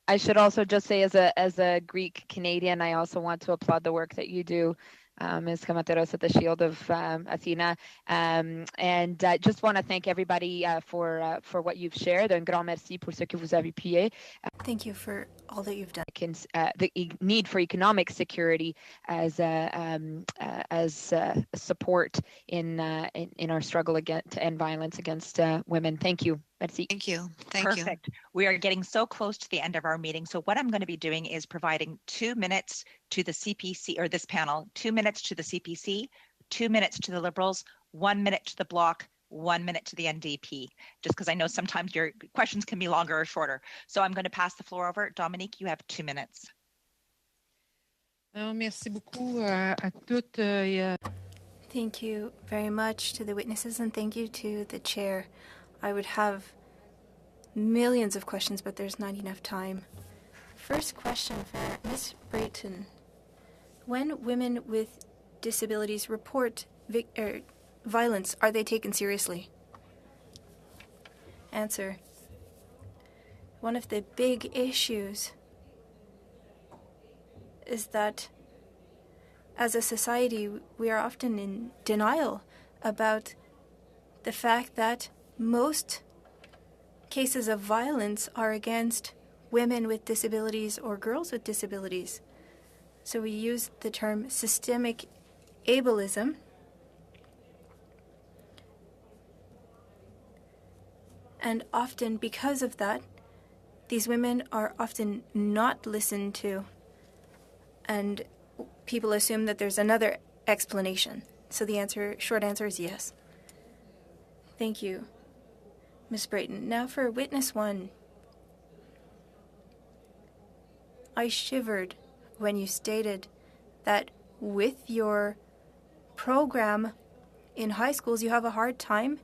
I should also just say, as a Greek Canadian, I also want to applaud the work that you do, Ms. Kamateros, at the Shield of Athena, and just want to thank everybody for what you've shared. Un grand merci pour ce que vous avez appuyé. Thank you for all that you've done. The need for economic security as support in our struggle to end violence against women. Thank you. Merci. Thank you. Perfect. We are getting so close to the end of our meeting. So what I'm going to be doing is providing 2 minutes to the CPC, or this panel, 2 minutes to the CPC, 2 minutes to the Liberals, 1 minute to the Bloc, 1 minute to the NDP, just because I know sometimes your questions can be longer or shorter. So I'm going to pass the floor over. Dominique, you have 2 minutes. Merci beaucoup à toutes. Thank you very much to the witnesses, and thank you to the chair. I would have millions of questions, but there's not enough time. First question for Ms. Brayton. When women with disabilities report violence, are they taken seriously? Answer. One of the big issues is that as a society, we are often in denial about the fact that most cases of violence are against women with disabilities or girls with disabilities. So we use the term systemic ableism. And often because of that, these women are often not listened to. And people assume that there's another explanation. So the short answer is yes. Thank you, Ms. Brayton. Now for witness 1. I shivered when you stated that with your program in high schools, you have a hard time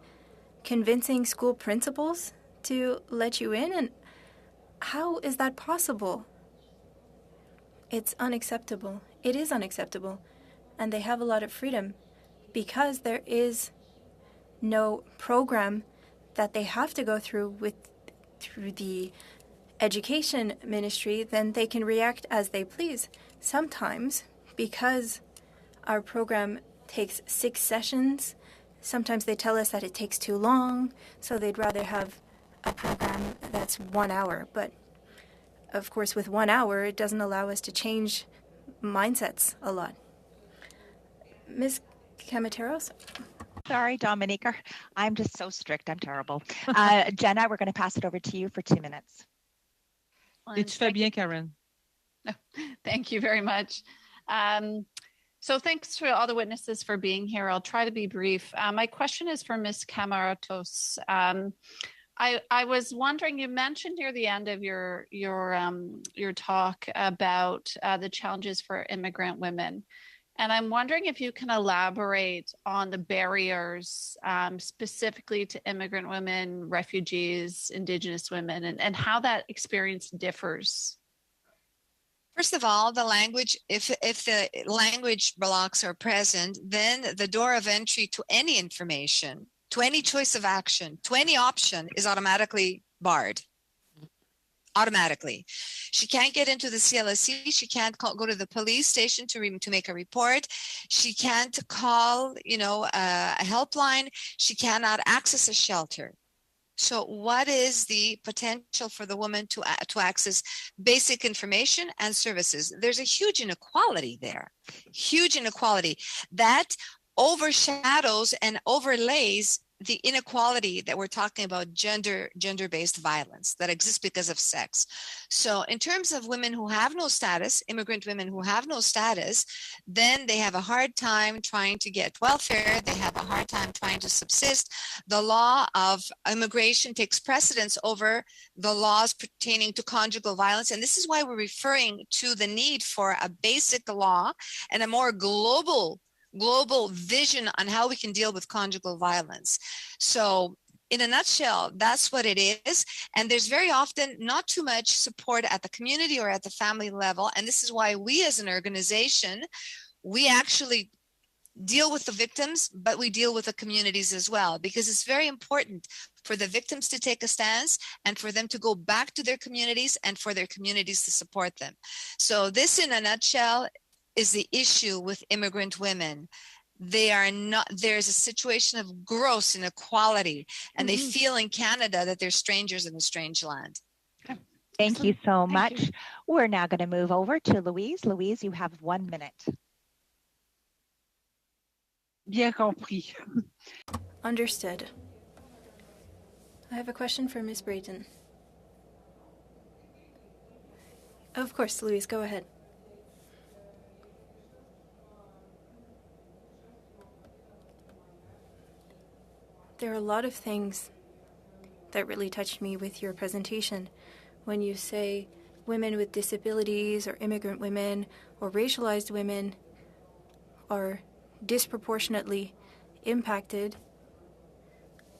convincing school principals to let you in. And how is that possible? It's unacceptable. It is unacceptable. And they have a lot of freedom because there is no program that they have to go through the education ministry. Then they can react as they please. Sometimes, because our program takes 6 sessions, sometimes they tell us that it takes too long, so they'd rather have a program that's 1 hour. But of course, with 1 hour, it doesn't allow us to change mindsets a lot. Ms. Camateros? Sorry, Dominique. I'm just so strict. I'm terrible. Jenna, we're going to pass it over to you for 2 minutes. Et tu fais bien, Karen. Thank you very much. So thanks to all the witnesses for being here. I'll try to be brief. My question is for Ms. Camaratos. I was wondering, you mentioned near the end of your talk about the challenges for immigrant women. And I'm wondering if you can elaborate on the barriers specifically to immigrant women, refugees, Indigenous women, and how that experience differs. First of all, the language, if the language blocks are present, then the door of entry to any information, to any choice of action, to any option is automatically barred. Automatically. She can't get into the CLSC. She can't go to the police station to make a report. She can't call, a helpline. She cannot access a shelter. So what is the potential for the woman to access basic information and services? There's a huge inequality there, huge inequality that overshadows and overlays the inequality that we're talking about, gender-based violence that exists because of sex. So in terms of women who have no status, immigrant women who have no status, then they have a hard time trying to get welfare. They have a hard time trying to subsist. The law of immigration takes precedence over the laws pertaining to conjugal violence. And this is why we're referring to the need for a basic law and a more global vision on how we can deal with conjugal violence. So in a nutshell, that's what it is. And there's very often not too much support at the community or at the family level. And this is why we as an organization, we actually deal with the victims, but we deal with the communities as well, because it's very important for the victims to take a stance and for them to go back to their communities and for their communities to support them. So this in a nutshell is the issue with immigrant women. There's a situation of gross inequality, and they feel in Canada that they're strangers in a strange land. Okay. Thank you so much. We're now going to move over to Louise. Louise, you have 1 minute. Bien compris. Understood. I have a question for Ms. Brayton. Of course, Louise, go ahead. There are a lot of things that really touched me with your presentation. When you say women with disabilities or immigrant women or racialized women are disproportionately impacted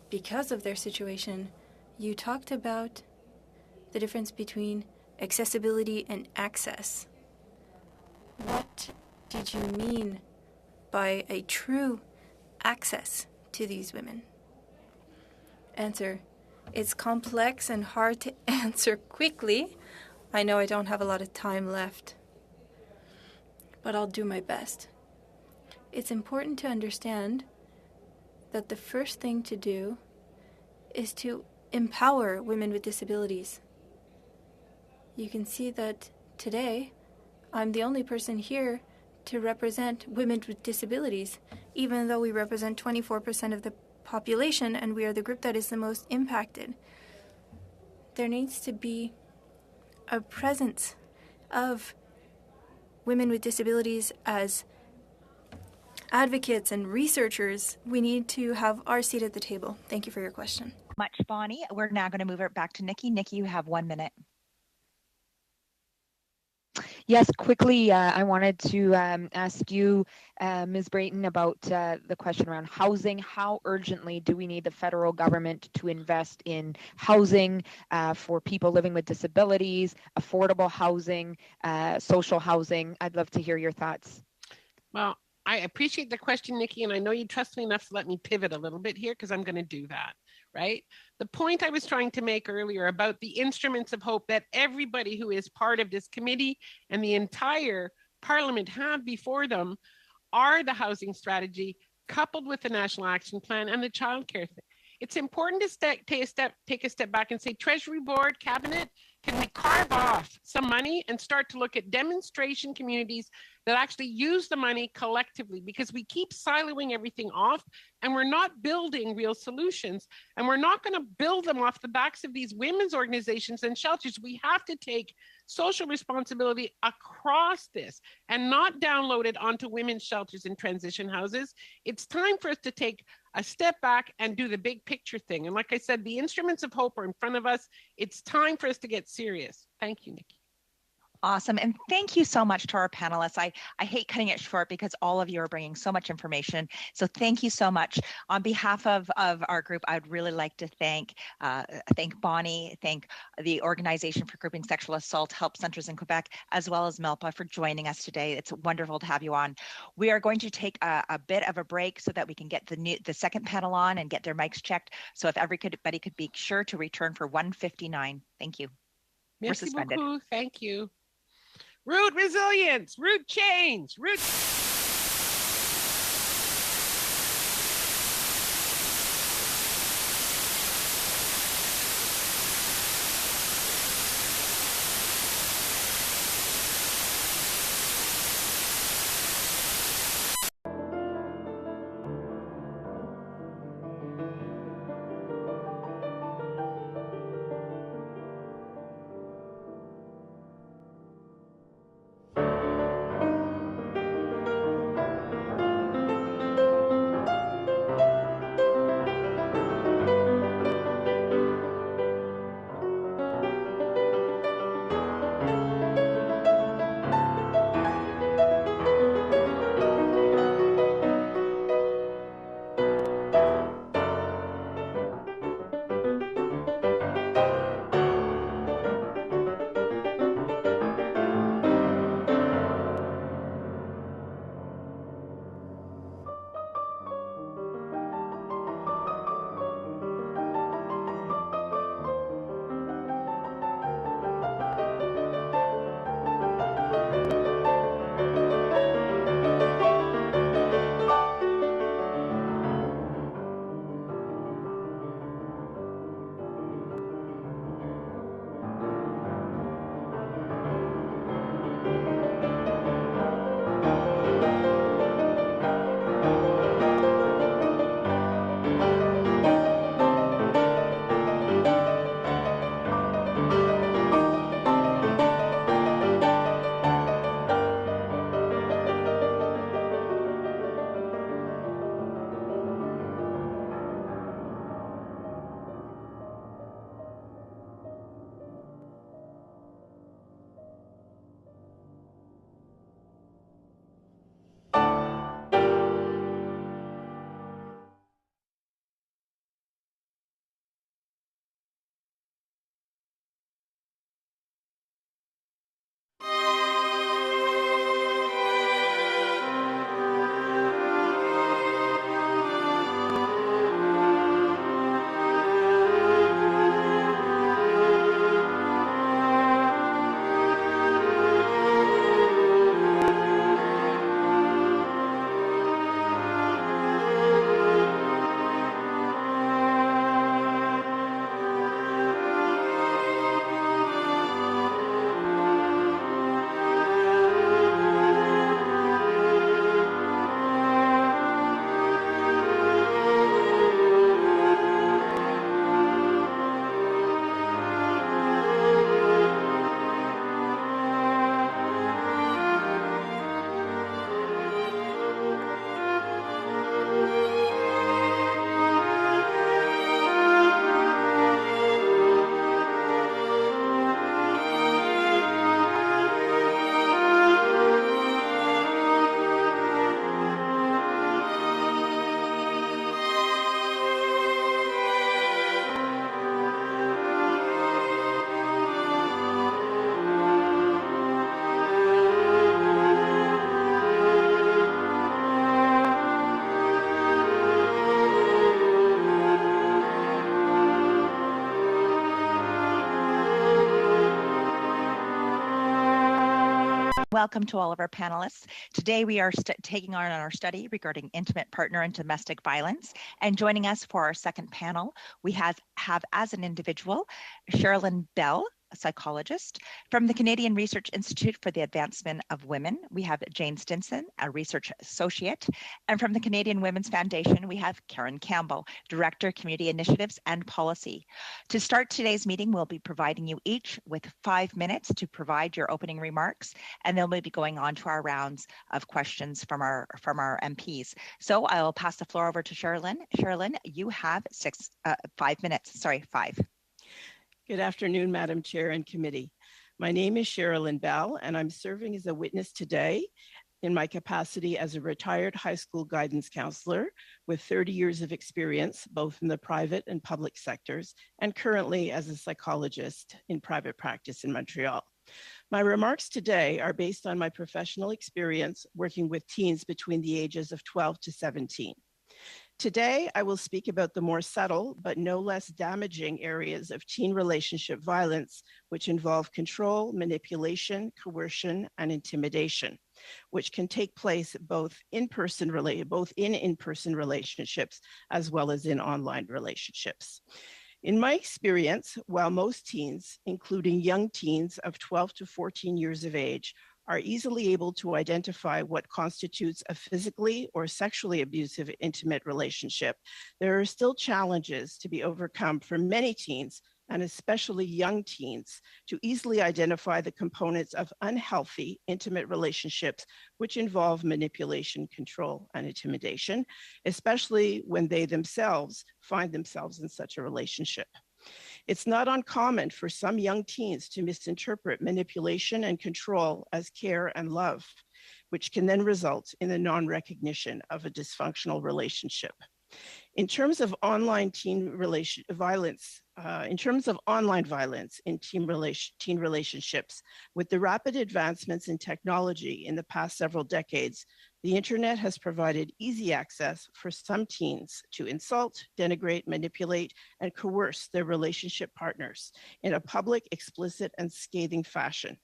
because of their situation, you talked about the difference between accessibility and access. What did you mean by a true access to these women? Answer: it's complex and hard to answer quickly. I know I don't have a lot of time left, but I'll do my best. It's important to understand that the first thing to do is to empower women with disabilities. You can see that today I'm the only person here to represent women with disabilities, even though we represent 24% of the population and we are the group that is the most impacted. There needs to be a presence of women with disabilities as advocates and researchers. We need to have our seat at the table. Thank you for your question. Much, Bonnie. We're now going to move it back to Nikki. Nikki, you have 1 minute. Yes, quickly, I wanted to ask you, Ms. Brayton, about the question around housing. How urgently do we need the federal government to invest in housing for people living with disabilities, affordable housing, social housing? I'd love to hear your thoughts. Well, I appreciate the question, Nikki, and I know you trust me enough to let me pivot a little bit here because I'm going to do that, right? The point I was trying to make earlier about the instruments of hope that everybody who is part of this committee and the entire Parliament have before them are the housing strategy coupled with the National Action Plan and the childcare thing. It's important to take a step back and say, Treasury Board, Cabinet, can we carve off some money and start to look at demonstration communities that actually use the money collectively? Because we keep siloing everything off and we're not building real solutions, and we're not going to build them off the backs of these women's organizations and shelters. We have to take social responsibility across this and not download it onto women's shelters and transition houses. It's time for us to take a step back and do the big picture thing. And like I said, the instruments of hope are in front of us. It's time for us to get serious. Thank you, Nikki. Awesome. And thank you so much to our panelists. I hate cutting it short because all of you are bringing so much information. So thank you so much. On behalf of our group, I would really like to thank Bonnie, thank the Organization for Grouping Sexual Assault Help Centers in Quebec, as well as MELPA for joining us today. It's wonderful to have you on. We are going to take a bit of a break so that we can get the second panel on and get their mics checked. So if everybody could be sure to return for 1:59. Thank you. We're suspended. Beaucoup. Thank you. Root resilience, root change, root. Welcome to all of our panelists. Today we are taking on our study regarding intimate partner and domestic violence. And joining us for our second panel, we have as an individual, Sherilyn Bell, psychologist. From the Canadian Research Institute for the Advancement of Women, we have Jane Stinson, a research associate. And from the Canadian Women's Foundation, we have Karen Campbell, Director, Community Initiatives and Policy. To start today's meeting, we'll be providing you each with 5 minutes to provide your opening remarks, and then we'll be going on to our rounds of questions from our MPs. So I'll pass the floor over to Sherilyn. Sherilyn, you have 5 minutes. Sorry, 5. Good afternoon, Madam Chair and Committee. My name is Sherilyn Bell, and I'm serving as a witness today in my capacity as a retired high school guidance counselor with 30 years of experience, both in the private and public sectors, and currently as a psychologist in private practice in Montreal. My remarks today are based on my professional experience working with teens between the ages of 12 to 17. Today, I will speak about the more subtle but no less damaging areas of teen relationship violence, which involve control, manipulation, coercion, and intimidation, which can take place both in in-person relationships as well as in online relationships. In my experience, while most teens, including young teens of 12 to 14 years of age, are easily able to identify what constitutes a physically or sexually abusive intimate relationship, there are still challenges to be overcome for many teens, and especially young teens, to easily identify the components of unhealthy intimate relationships, which involve manipulation, control, and intimidation, especially when they themselves find themselves in such a relationship. It's not uncommon for some young teens to misinterpret manipulation and control as care and love, which can then result in the non-recognition of a dysfunctional relationship. In terms of online violence in teen relationships, with the rapid advancements in technology in the past several decades, the internet has provided easy access for some teens to insult, denigrate, manipulate, and coerce their relationship partners in a public, explicit, and scathing fashion.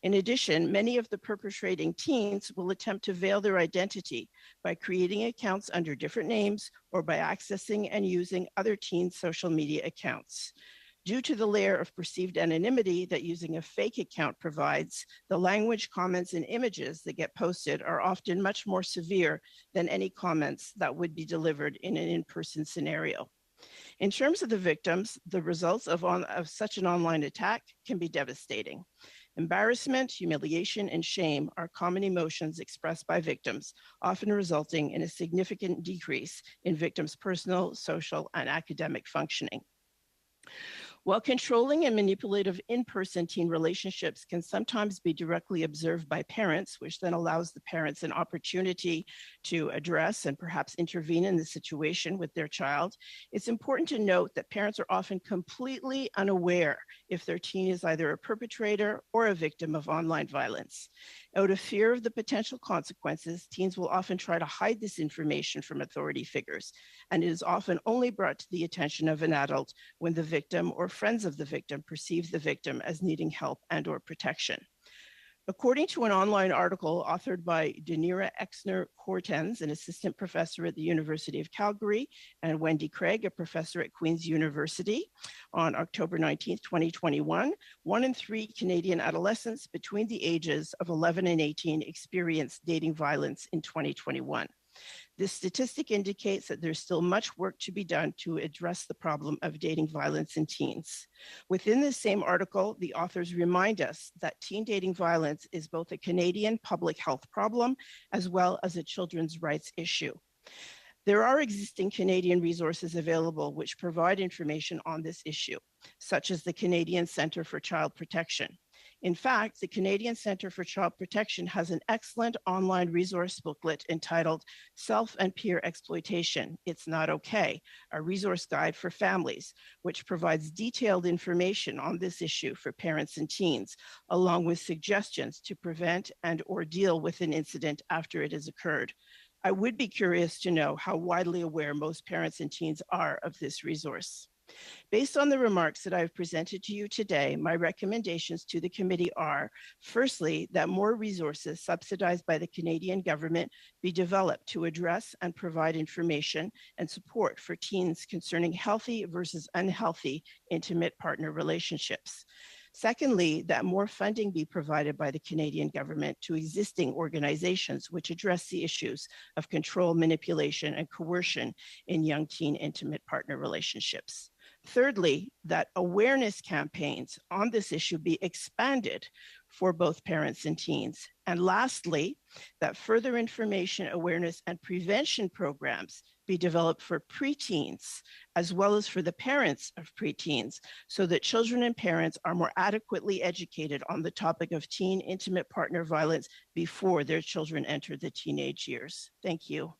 In addition, many of the perpetrating teens will attempt to veil their identity by creating accounts under different names or by accessing and using other teens' social media accounts. Due to the layer of perceived anonymity that using a fake account provides, the language, comments, and images that get posted are often much more severe than any comments that would be delivered in an in-person scenario. In terms of the victims, the results of such an online attack can be devastating. Embarrassment, humiliation, and shame are common emotions expressed by victims, often resulting in a significant decrease in victims' personal, social, and academic functioning. While controlling and manipulative in-person teen relationships can sometimes be directly observed by parents, which then allows the parents an opportunity to address and perhaps intervene in the situation with their child, it's important to note that parents are often completely unaware if their teen is either a perpetrator or a victim of online violence. Out of fear of the potential consequences, teens will often try to hide this information from authority figures, and it is often only brought to the attention of an adult when the victim or friends of the victim perceive the victim as needing help and or protection. According to an online article authored by Danira Exner-Cortens, an assistant professor at the University of Calgary, and Wendy Craig, a professor at Queen's University, on October 19, 2021, 1 in 3 Canadian adolescents between the ages of 11 and 18 experienced dating violence in 2021. This statistic indicates that there's still much work to be done to address the problem of dating violence in teens. Within this same article, the authors remind us that teen dating violence is both a Canadian public health problem as well as a children's rights issue. There are existing Canadian resources available which provide information on this issue, such as the Canadian Centre for Child Protection. In fact, the Canadian Centre for Child Protection has an excellent online resource booklet entitled Self and Peer Exploitation, It's Not Okay, a resource guide for families, which provides detailed information on this issue for parents and teens, along with suggestions to prevent and or deal with an incident after it has occurred. I would be curious to know how widely aware most parents and teens are of this resource. Based on the remarks that I've presented to you today, my recommendations to the committee are, firstly, that more resources subsidized by the Canadian government be developed to address and provide information and support for teens concerning healthy versus unhealthy intimate partner relationships. Secondly, that more funding be provided by the Canadian government to existing organizations which address the issues of control, manipulation, and coercion in young teen intimate partner relationships. Thirdly, that awareness campaigns on this issue be expanded for both parents and teens. And lastly, that further information, awareness, and prevention programs be developed for preteens, as well as for the parents of preteens, so that children and parents are more adequately educated on the topic of teen intimate partner violence before their children enter the teenage years. Thank you.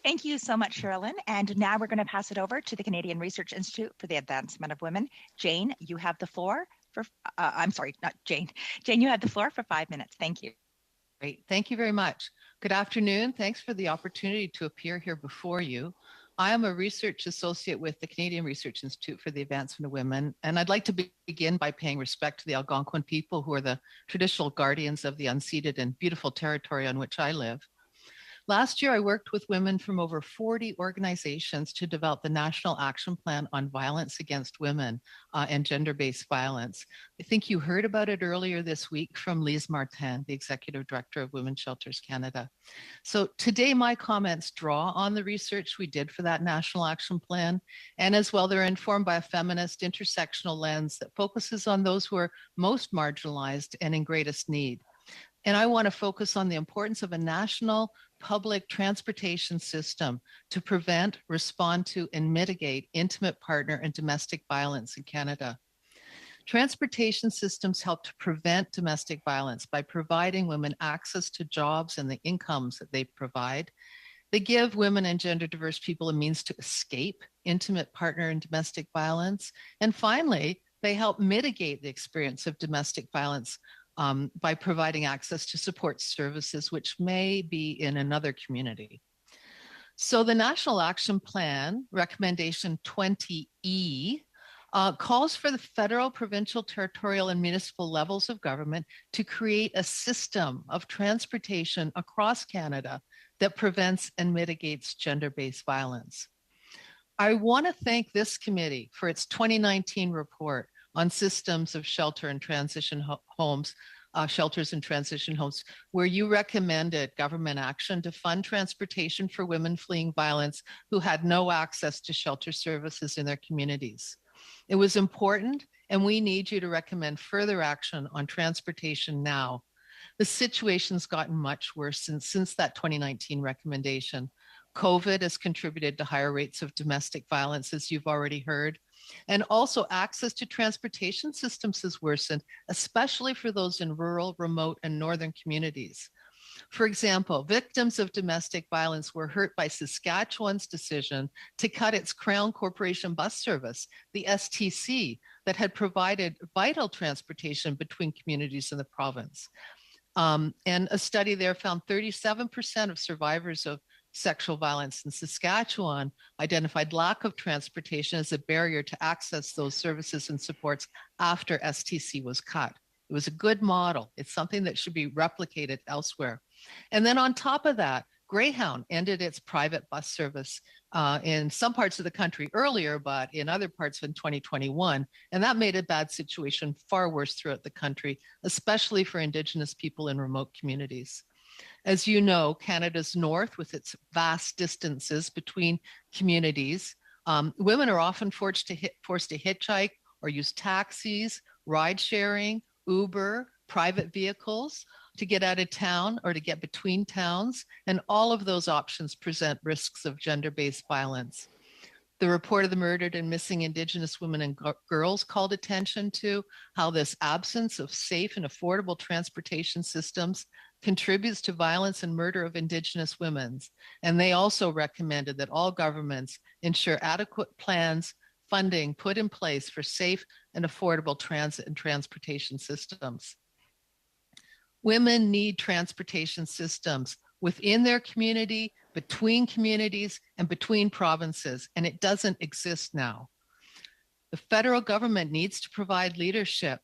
Thank you so much, Sherilyn. And now we're going to pass it over to the Canadian Research Institute for the Advancement of Women. Jane, you have the floor for, I'm sorry, not Jane. Jane, you have the floor for 5 minutes. Thank you. Great. Thank you very much. Good afternoon. Thanks for the opportunity to appear here before you. I am a research associate with the Canadian Research Institute for the Advancement of Women, and I'd like to begin by paying respect to the Algonquin people, who are the traditional guardians of the unceded and beautiful territory on which I live. Last year, I worked with women from over 40 organizations to develop the National Action Plan on Violence Against Women and Gender-Based Violence. I think you heard about it earlier this week from Lise Martin, the Executive Director of Women's Shelters Canada. So today, my comments draw on the research we did for that National Action Plan, and as well, they're informed by a feminist intersectional lens that focuses on those who are most marginalized and in greatest need. And I want to focus on the importance of a national public transportation system to prevent, respond to, and mitigate intimate partner and domestic violence in Canada. Transportation systems help to prevent domestic violence by providing women access to jobs and the incomes that they provide. They give women and gender diverse people a means to escape intimate partner and domestic violence. And finally, they help mitigate the experience of domestic violence by providing access to support services which may be in another community. So the National Action Plan, recommendation 20E, calls for the federal, provincial, territorial, and municipal levels of government to create a system of transportation across Canada that prevents and mitigates gender-based violence. I want to thank this committee for its 2019 report on systems of shelter and transition homes, shelters and transition homes, where you recommended government action to fund transportation for women fleeing violence who had no access to shelter services in their communities. It was important, and we need you to recommend further action on transportation now. The situation's gotten much worse since that 2019 recommendation. COVID has contributed to higher rates of domestic violence, as you've already heard. And also access to transportation systems has worsened, especially for those in rural, remote, and northern communities. For example, victims of domestic violence were hurt by Saskatchewan's decision to cut its Crown Corporation bus service, the STC, that had provided vital transportation between communities in the province. And a study there found 37% of survivors of sexual violence in Saskatchewan identified lack of transportation as a barrier to access those services and supports after STC was cut. It was a good model. It's something that should be replicated elsewhere. And then on top of that, Greyhound ended its private bus service in some parts of the country earlier, but in other parts in 2021. And that made a bad situation far worse throughout the country, especially for Indigenous people in remote communities. As you know, Canada's north, with its vast distances between communities, women are often forced to hitchhike or use taxis, ride sharing, Uber, private vehicles to get out of town or to get between towns. And all of those options present risks of gender-based violence. The report of the murdered and missing Indigenous women and girls called attention to how this absence of safe and affordable transportation systems contributes to violence and murder of Indigenous women. And they also recommended that all governments ensure adequate plans, funding put in place for safe and affordable transit and transportation systems. Women need transportation systems within their community, between communities, and between provinces, and it doesn't exist now. The federal government needs to provide leadership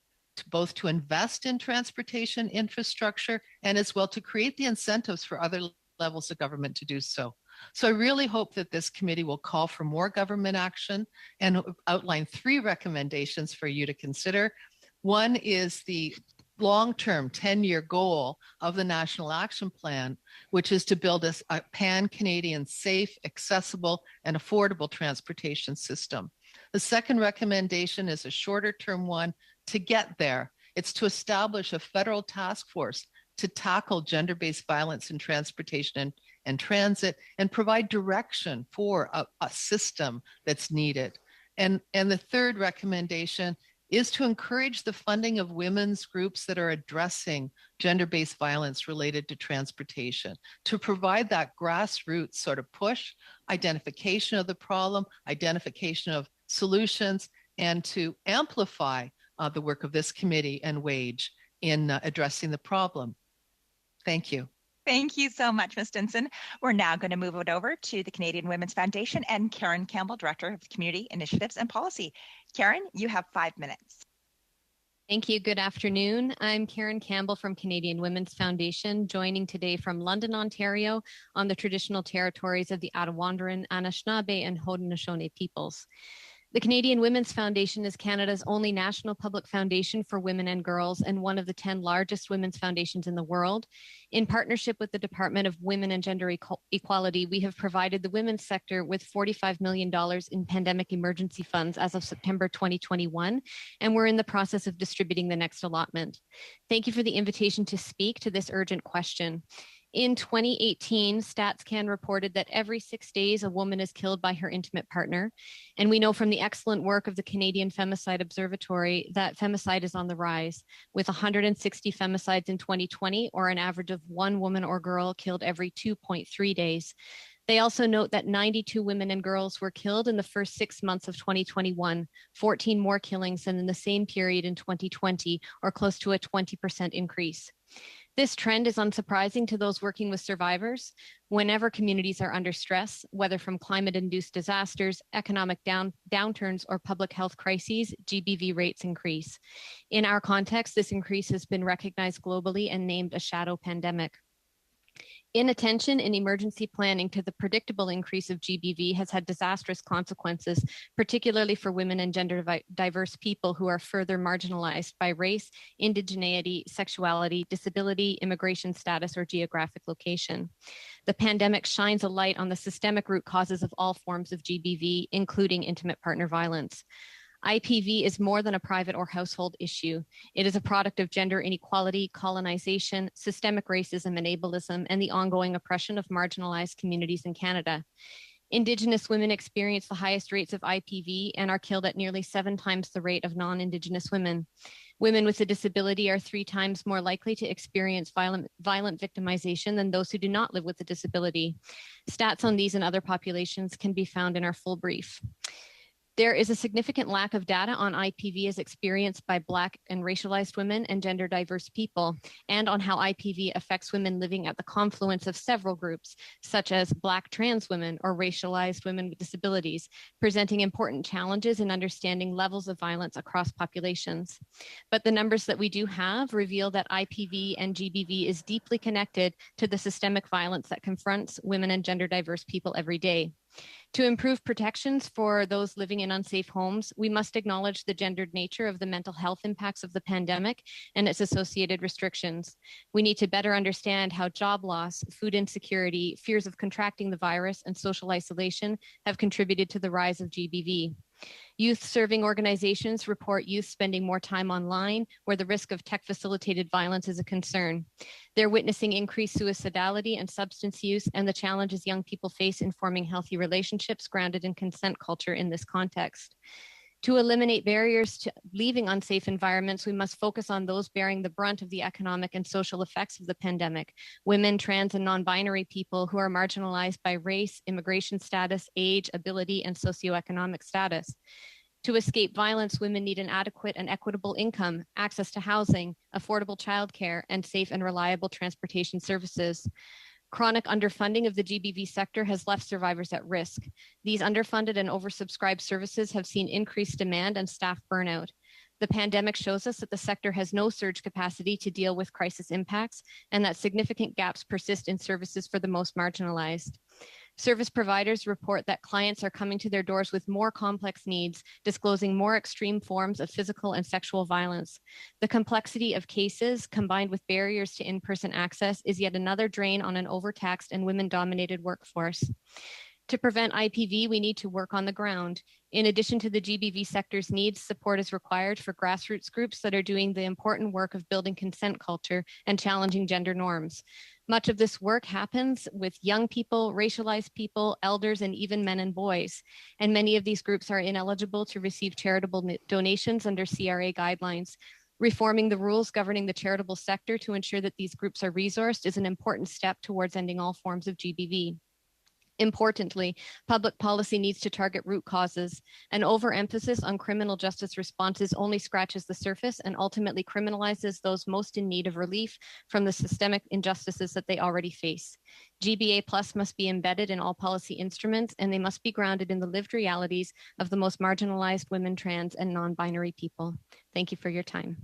both to invest in transportation infrastructure and as well to create the incentives for other levels of government to do so. So I really hope that this committee will call for more government action and outline 3 recommendations for you to consider. One is the long-term 10-year goal of the National Action Plan, which is to build a pan-Canadian safe, accessible, and affordable transportation system. The second recommendation is a shorter-term one to get there. It's to establish a federal task force to tackle gender-based violence in transportation and transit and provide direction for a system that's needed. And the third recommendation is to encourage the funding of women's groups that are addressing gender-based violence related to transportation, to provide that grassroots sort of push, identification of the problem, identification of solutions, and to amplify the work of this committee and WAGE in addressing the problem. Thank you. Thank you so much, Ms. Stinson. We're now going to move it over to the Canadian Women's Foundation and Karen Campbell, Director of Community Initiatives and Policy. Karen, you have 5 minutes. Thank you. Good afternoon. I'm Karen Campbell from Canadian Women's Foundation, joining today from London, Ontario, on the traditional territories of the Attawandaron, Anishinaabe, and Haudenosaunee peoples. The Canadian Women's Foundation is Canada's only national public foundation for women and girls and one of the 10 largest women's foundations in the world. In partnership with the Department of Women and Gender Equality, we have provided the women's sector with $45 million in pandemic emergency funds as of September 2021, and we're in the process of distributing the next allotment. Thank you for the invitation to speak to this urgent question. In 2018, StatsCan reported that every 6 days a woman is killed by her intimate partner. And we know from the excellent work of the Canadian Femicide Observatory that femicide is on the rise, with 160 femicides in 2020, or an average of one woman or girl killed every 2.3 days. They also note that 92 women and girls were killed in the first 6 months of 2021, 14 more killings than in the same period in 2020, or close to a 20% increase. This trend is unsurprising to those working with survivors. Whenever communities are under stress, whether from climate-induced disasters, economic downturns, or public health crises, GBV rates increase. In our context, this increase has been recognized globally and named a shadow pandemic. Inattention in emergency planning to the predictable increase of GBV has had disastrous consequences, particularly for women and gender diverse people who are further marginalized by race, indigeneity, sexuality, disability, immigration status, or geographic location. The pandemic shines a light on the systemic root causes of all forms of GBV, including intimate partner violence. IPV is more than a private or household issue. It is a product of gender inequality, colonization, systemic racism and ableism, and the ongoing oppression of marginalized communities in Canada. Indigenous women experience the highest rates of IPV and are killed at nearly 7 times the rate of non-Indigenous women. Women with a disability are 3 times more likely to experience violent victimization than those who do not live with a disability. Stats on these and other populations can be found in our full brief. There is a significant lack of data on IPV as experienced by Black and racialized women and gender diverse people, and on how IPV affects women living at the confluence of several groups, such as Black trans women or racialized women with disabilities, presenting important challenges in understanding levels of violence across populations. But the numbers that we do have reveal that IPV and GBV is deeply connected to the systemic violence that confronts women and gender diverse people every day. To improve protections for those living in unsafe homes, we must acknowledge the gendered nature of the mental health impacts of the pandemic and its associated restrictions. We need to better understand how job loss, food insecurity, fears of contracting the virus, and social isolation have contributed to the rise of GBV. Youth serving organizations report youth spending more time online where the risk of tech-facilitated violence is a concern. They're witnessing increased suicidality and substance use and the challenges young people face in forming healthy relationships grounded in consent culture in this context. To eliminate barriers to leaving unsafe environments, we must focus on those bearing the brunt of the economic and social effects of the pandemic: women, trans, and non-binary people who are marginalized by race, immigration status, age, ability, and socioeconomic status. To escape violence, women need an adequate and equitable income, access to housing, affordable childcare, and safe and reliable transportation services. Chronic underfunding of the GBV sector has left survivors at risk. These underfunded and oversubscribed services have seen increased demand and staff burnout. The pandemic shows us that the sector has no surge capacity to deal with crisis impacts and that significant gaps persist in services for the most marginalized. Service providers report that clients are coming to their doors with more complex needs, disclosing more extreme forms of physical and sexual violence. The complexity of cases, combined with barriers to in-person access, is yet another drain on an overtaxed and women-dominated workforce. To prevent IPV, we need to work on the ground. In addition to the GBV sector's needs, support is required for grassroots groups that are doing the important work of building consent culture and challenging gender norms. Much of this work happens with young people, racialized people, elders, and even men and boys. And many of these groups are ineligible to receive charitable donations under CRA guidelines. Reforming the rules governing the charitable sector to ensure that these groups are resourced is an important step towards ending all forms of GBV. Importantly, public policy needs to target root causes. An overemphasis on criminal justice responses only scratches the surface and ultimately criminalizes those most in need of relief from the systemic injustices that they already face. GBA Plus must be embedded in all policy instruments, and they must be grounded in the lived realities of the most marginalized women, trans, and non-binary people. Thank you for your time.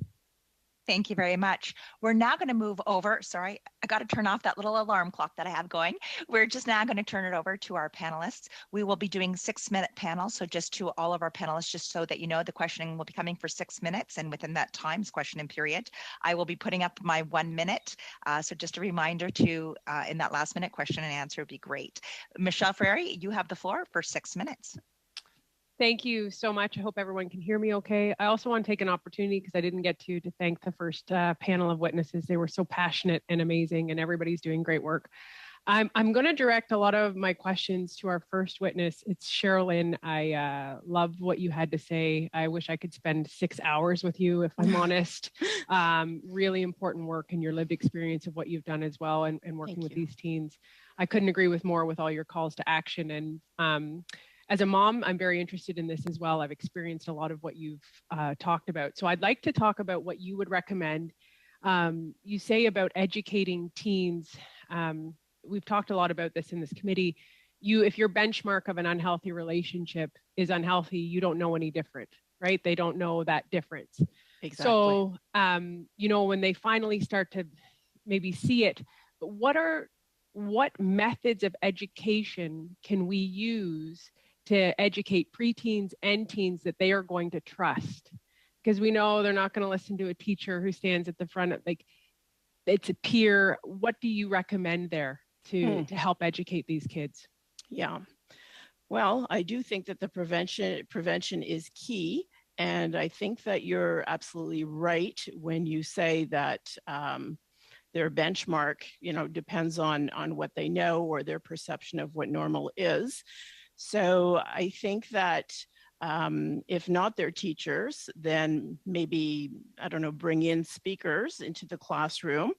Thank you very much. We're now going to move over. Sorry, I got to turn off that little alarm clock that I have going. We're just now going to turn it over to our panelists. We will be doing 6-minute panels. So just to all of our panelists, just so that you know, the questioning will be coming for 6 minutes. And within that time's questioning period, I will be putting up my 1 minute. So just a reminder to, in that last minute, question and answer would be great. Michelle Frary, you have the floor for 6 minutes. Thank you so much. I hope everyone can hear me okay. I also want to take an opportunity, because I didn't get to thank the first panel of witnesses. They were so passionate and amazing, and everybody's doing great work. I'm going to direct a lot of my questions to our first witness. It's Sherilyn. I loved what you had to say. I wish I could spend 6 hours with you, if I'm honest. Really important work and your lived experience of what you've done as well, and working with these teens. I couldn't agree with more with all your calls to action. And as a mom, I'm very interested in this as well. I've experienced a lot of what you've talked about. So I'd like to talk about what you would recommend. You say about educating teens. We've talked a lot about this in this committee. If your benchmark of an unhealthy relationship is unhealthy, you don't know any different, right? They don't know that difference. Exactly. So, when they finally start to maybe see it, what methods of education can we use to educate preteens and teens that they are going to trust? Because we know they're not going to listen to a teacher who stands at the front of, like, it's a peer. What do you recommend there to help educate these kids? Yeah. Well, I do think that the prevention is key. And I think that you're absolutely right when you say that their benchmark, depends on what they know or their perception of what normal is. So I think that if not their teachers, then maybe, bring in speakers into the classroom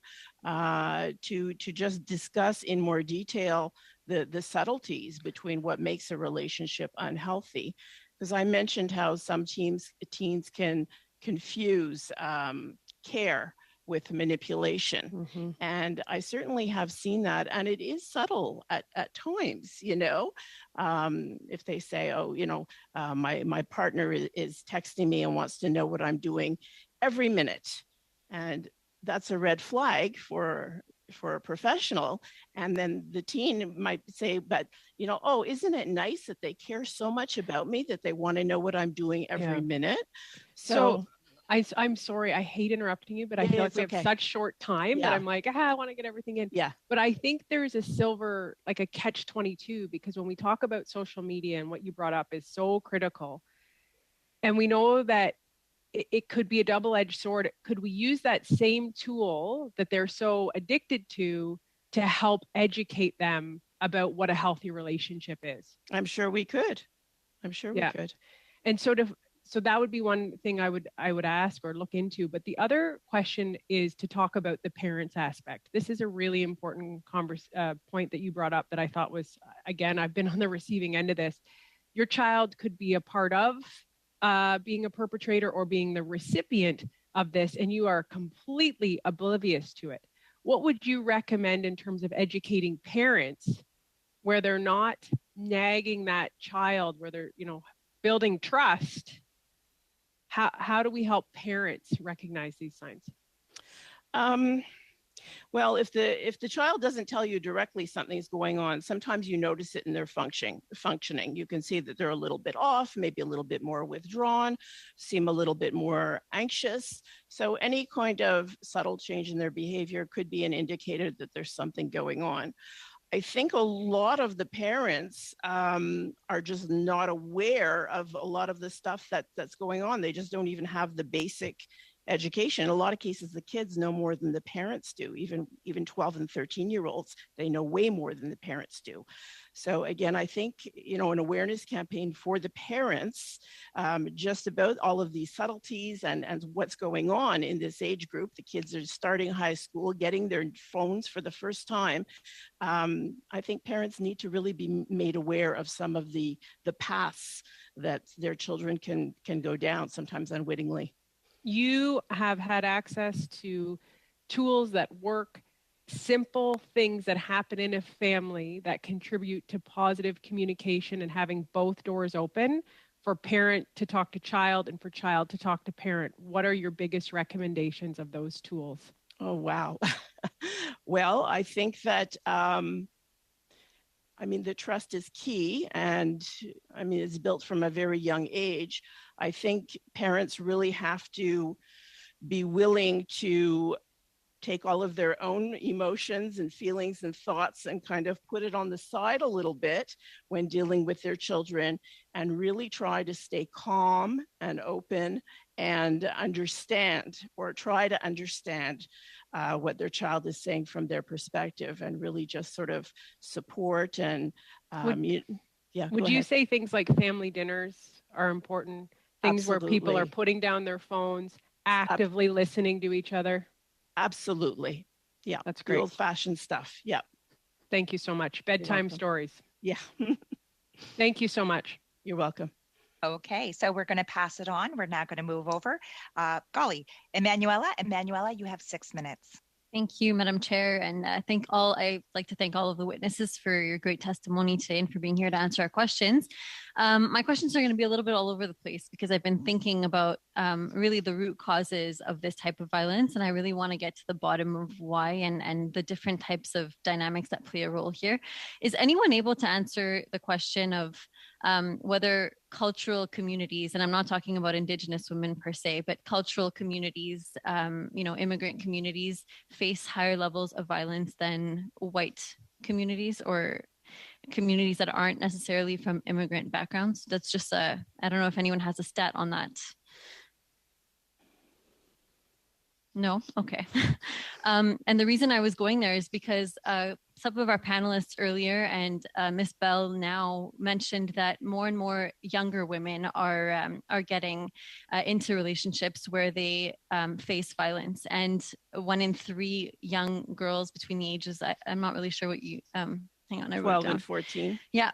to just discuss in more detail the subtleties between what makes a relationship unhealthy. Because I mentioned how some teens can confuse care with manipulation. Mm-hmm. And I certainly have seen that. And it is subtle at times, if they say, my partner is texting me and wants to know what I'm doing every minute. And that's a red flag for a professional. And then the teen might say, but, isn't it nice that they care so much about me that they want to know what I'm doing every minute? So I'm sorry, I hate interrupting you, but I feel like we have such short time that I'm like, I want to get everything in. Yeah. But I think there's a catch-22, because when we talk about social media, and what you brought up is so critical, and we know that it could be a double-edged sword. Could we use that same tool that they're so addicted to help educate them about what a healthy relationship is? I'm sure we could. We could. And so that would be one thing I would ask or look into. But the other question is to talk about the parents aspect. This is a really important point that you brought up that I thought was, again, I've been on the receiving end of this. Your child could be a part of being a perpetrator or being the recipient of this, and you are completely oblivious to it. What would you recommend in terms of educating parents where they're not nagging that child, where they're, building trust? How do we help parents recognize these signs? Well, if the child doesn't tell you directly something's going on, sometimes you notice it in their functioning. You can see that they're a little bit off, maybe a little bit more withdrawn, seem a little bit more anxious. So any kind of subtle change in their behavior could be an indicator that there's something going on. I think a lot of the parents are just not aware of a lot of the stuff that's going on. They just don't even have the basic education. In a lot of cases, the kids know more than the parents do. Even 12 and 13-year-olds, they know way more than the parents do. So again, I think, an awareness campaign for the parents, just about all of these subtleties and what's going on in this age group. The kids are starting high school, getting their phones for the first time. I think parents need to really be made aware of some of the paths that their children can go down, sometimes unwittingly. You have had access to tools that work, simple things that happen in a family that contribute to positive communication and having both doors open for parent to talk to child and for child to talk to parent. What are your biggest recommendations of those tools? Oh, wow. Well, I think that, the trust is key, and it's built from a very young age. I think parents really have to be willing to take all of their own emotions and feelings and thoughts and kind of put it on the side a little bit when dealing with their children, and really try to stay calm and open and understand, or try to understand what their child is saying from their perspective, and really just sort of support and would you say things like family dinners are important? Things Absolutely. Where people are putting down their phones, actively listening to each other? Absolutely. Yeah. That's great. The old-fashioned stuff. Yeah. Thank you so much. Bedtime stories. Yeah. Thank you so much. You're welcome. Okay, so we're going to pass it on. We're now going to move over. Emanuela, you have 6 minutes. Thank you, Madam Chair, and I'd like to thank all of the witnesses for your great testimony today and for being here to answer our questions. My questions are going to be a little bit all over the place because I've been thinking about really the root causes of this type of violence, and I really want to get to the bottom of why and the different types of dynamics that play a role here. Is anyone able to answer the question of whether cultural communities, and I'm not talking about Indigenous women per se, but cultural communities, immigrant communities face higher levels of violence than white communities or communities that aren't necessarily from immigrant backgrounds? That's just I don't know if anyone has a stat on that. No? Okay. And the reason I was going there is because some of our panelists earlier and Ms. Bell now mentioned that more and more younger women are getting into relationships where they face violence. And 1 in 3 young girls between the ages, I'm not really sure what you, hang on, I wrote 12 down. and 14. Yeah,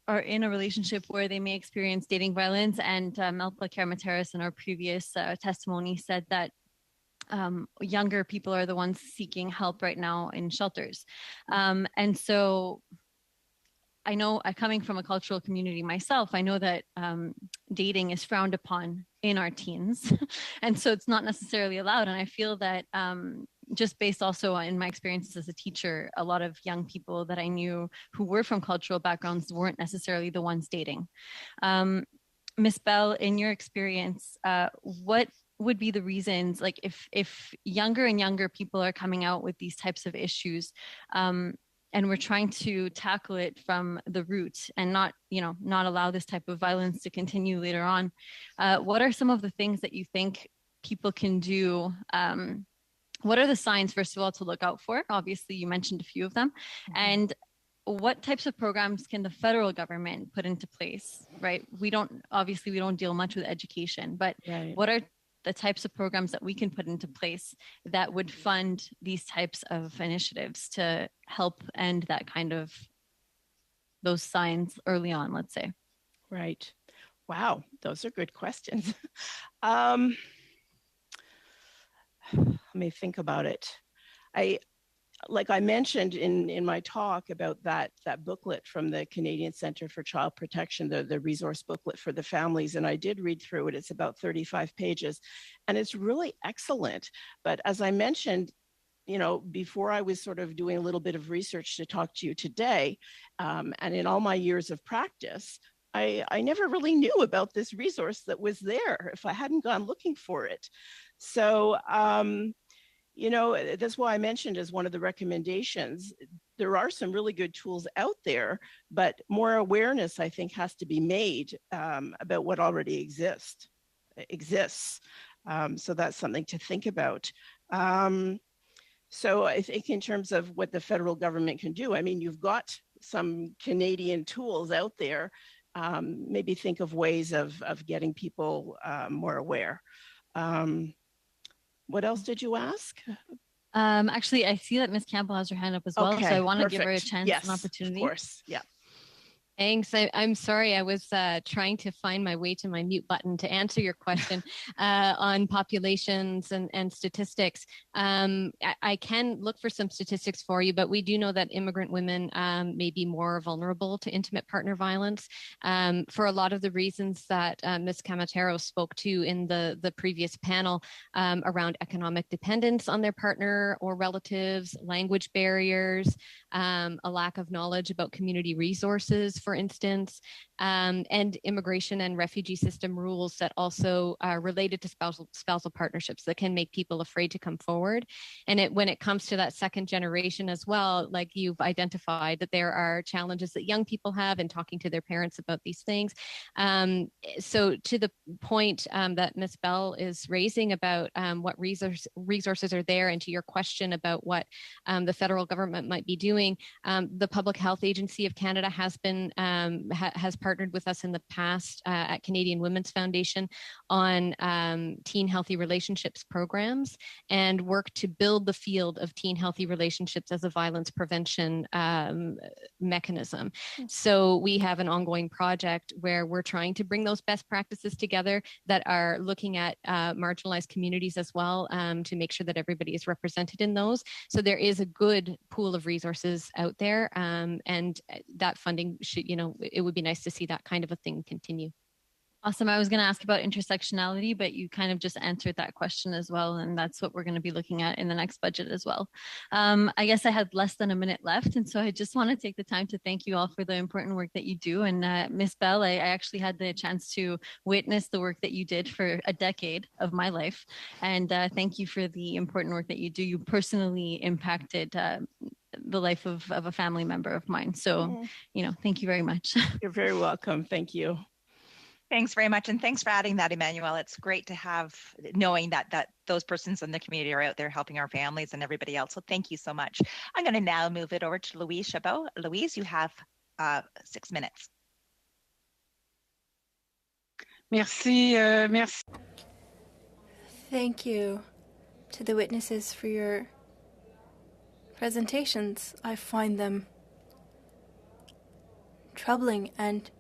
are in a relationship where they may experience dating violence. And Melpa Karamateris in our previous testimony said that younger people are the ones seeking help right now in shelters. And so I know, coming from a cultural community myself, I know that dating is frowned upon in our teens. And so it's not necessarily allowed. And I feel that just based also in my experiences as a teacher, a lot of young people that I knew who were from cultural backgrounds weren't necessarily the ones dating. Ms. Bell, in your experience, what would be the reasons, like if younger and younger people are coming out with these types of issues, and we're trying to tackle it from the root and not allow this type of violence to continue later on, what are some of the things that you think people can do? What are the signs, first of all, to look out for? Obviously, you mentioned a few of them. Mm-hmm. And what types of programs can the federal government put into place, right? We don't deal much with education, but right. What are the types of programs that we can put into place that would fund these types of initiatives to help end that kind of those signs early on, let's say? Right. Wow, those are good questions. Let me think about it. Like I mentioned in my talk about that booklet from the Canadian Centre for Child Protection, the resource booklet for the families, and I did read through it. It's about 35 pages, and it's really excellent. But as I mentioned, before I was sort of doing a little bit of research to talk to you today, and in all my years of practice, I never really knew about this resource that was there if I hadn't gone looking for it. So, that's why I mentioned as one of the recommendations, there are some really good tools out there, but more awareness, I think, has to be made about what already exists. So that's something to think about. So I think in terms of what the federal government can do, I mean, you've got some Canadian tools out there. Maybe think of ways of getting people more aware. What else did you ask? Actually, I see that Ms. Campbell has her hand up as well, so I want to give her a chance, yes, an opportunity. Of course, yeah. Thanks. I'm sorry. I was trying to find my way to my mute button to answer your question on populations and statistics. I can look for some statistics for you, but we do know that immigrant women may be more vulnerable to intimate partner violence for a lot of the reasons that Ms. Camatero spoke to in the previous panel around economic dependence on their partner or relatives, language barriers, a lack of knowledge about community resources, for instance, and immigration and refugee system rules that also are related to spousal partnerships that can make people afraid to come forward. And when it comes to that second generation as well, like you've identified that there are challenges that young people have in talking to their parents about these things. So to the point that Ms. Bell is raising about what resources are there, and to your question about what the federal government might be doing, the Public Health Agency of Canada has been has partnered with us in the past at Canadian Women's Foundation on teen healthy relationships programs, and work to build the field of teen healthy relationships as a violence prevention mechanism. So we have an ongoing project where we're trying to bring those best practices together that are looking at marginalized communities as well, to make sure that everybody is represented in those. So there is a good pool of resources out there, and that funding should, it would be nice to see that kind of a thing continue. Awesome. I was going to ask about intersectionality, but you kind of just answered that question as well. And that's what we're going to be looking at in the next budget as well. I guess I had less than a minute left. And so I just want to take the time to thank you all for the important work that you do. And Ms. Bell, I actually had the chance to witness the work that you did for a decade of my life. And thank you for the important work that you do. You personally impacted the life of a family member of mine. So, thank you very much. You're very welcome. Thank you. Thanks very much. And thanks for adding that, Emmanuel. It's great to have, knowing that those persons in the community are out there helping our families and everybody else. So thank you so much. I'm going to now move it over to Louise Chabot. Louise, you have 6 minutes. Merci. Merci. Thank you to the witnesses for your presentations. I find them troubling, and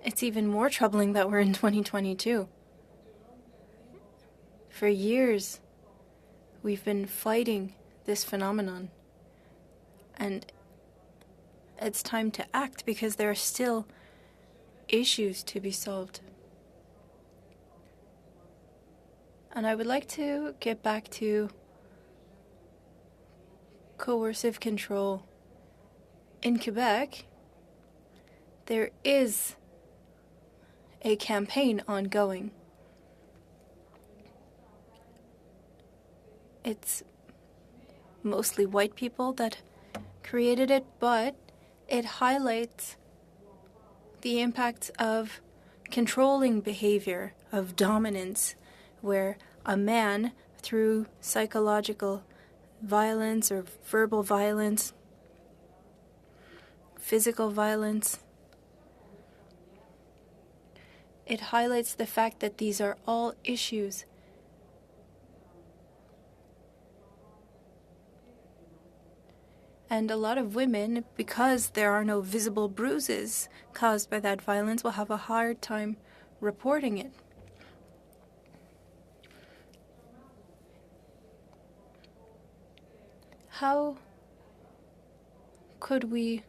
it's even more troubling that we're in 2022. For years, we've been fighting this phenomenon, and it's time to act because there are still issues to be solved. And I would like to get back to coercive control. In Quebec, there is a campaign ongoing. It's mostly white people that created it, but it highlights the impacts of controlling behavior, of dominance, where a man, through psychological violence or verbal violence, physical violence, it highlights the fact that these are all issues and a lot of women, because there are no visible bruises caused by that violence, will have a hard time reporting it. How could we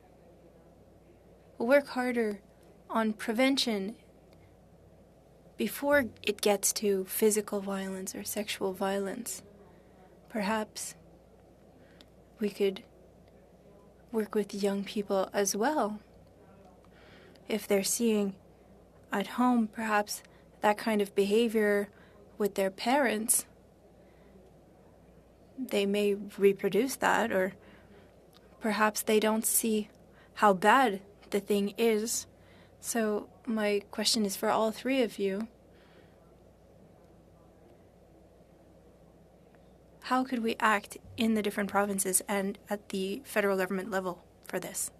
work harder on prevention before it gets to physical violence or sexual violence? Perhaps we could work with young people as well. If they're seeing at home perhaps that kind of behavior with their parents, they may reproduce that, or perhaps they don't see how bad the thing is. So my question is for all three of you. How could we act in the different provinces and at the federal government level for this?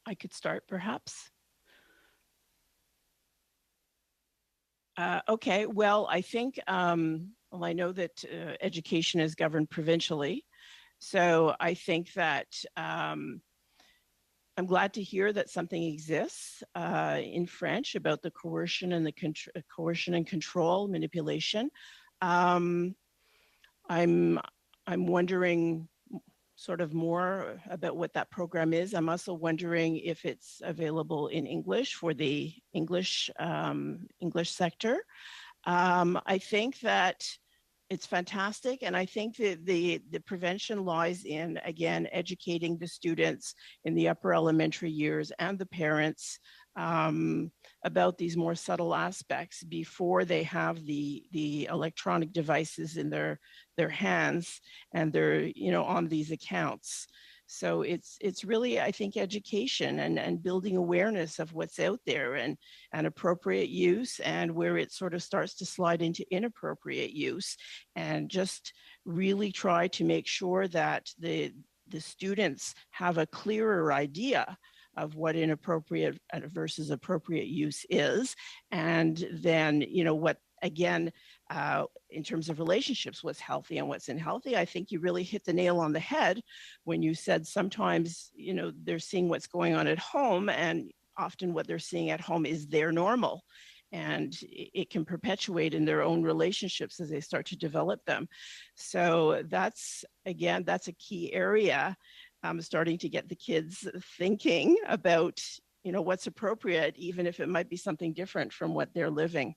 I could start perhaps. Okay, well, I think, well, I know that education is governed provincially. So I think that I'm glad to hear that something exists in French about the coercion and coercion and control manipulation. I'm wondering sort of more about what that program is. I'm also wondering if it's available in English for the English sector. I think that it's fantastic. And I think that the prevention lies in, again, educating the students in the upper elementary years and the parents about these more subtle aspects before they have the electronic devices in their hands and they're, on these accounts. So it's really, I think, education and building awareness of what's out there and appropriate use, and where it sort of starts to slide into inappropriate use, and just really try to make sure that the students have a clearer idea of what inappropriate versus appropriate use is. And then, what, again, in terms of relationships, what's healthy and what's unhealthy. I think you really hit the nail on the head when you said sometimes, they're seeing what's going on at home, and often what they're seeing at home is their normal. And it can perpetuate in their own relationships as they start to develop them. So that's a key area. Starting to get the kids thinking about, what's appropriate, even if it might be something different from what they're living.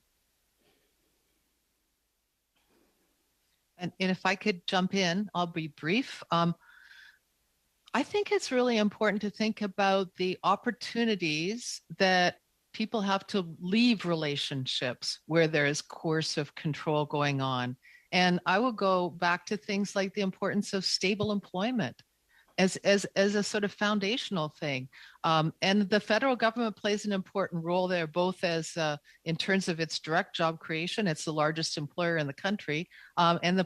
And if I could jump in, I'll be brief. I think it's really important to think about the opportunities that people have to leave relationships where there is coercive control going on. And I will go back to things like the importance of stable employment as a sort of foundational thing. And the federal government plays an important role there, both as in terms of its direct job creation, it's the largest employer in the country, and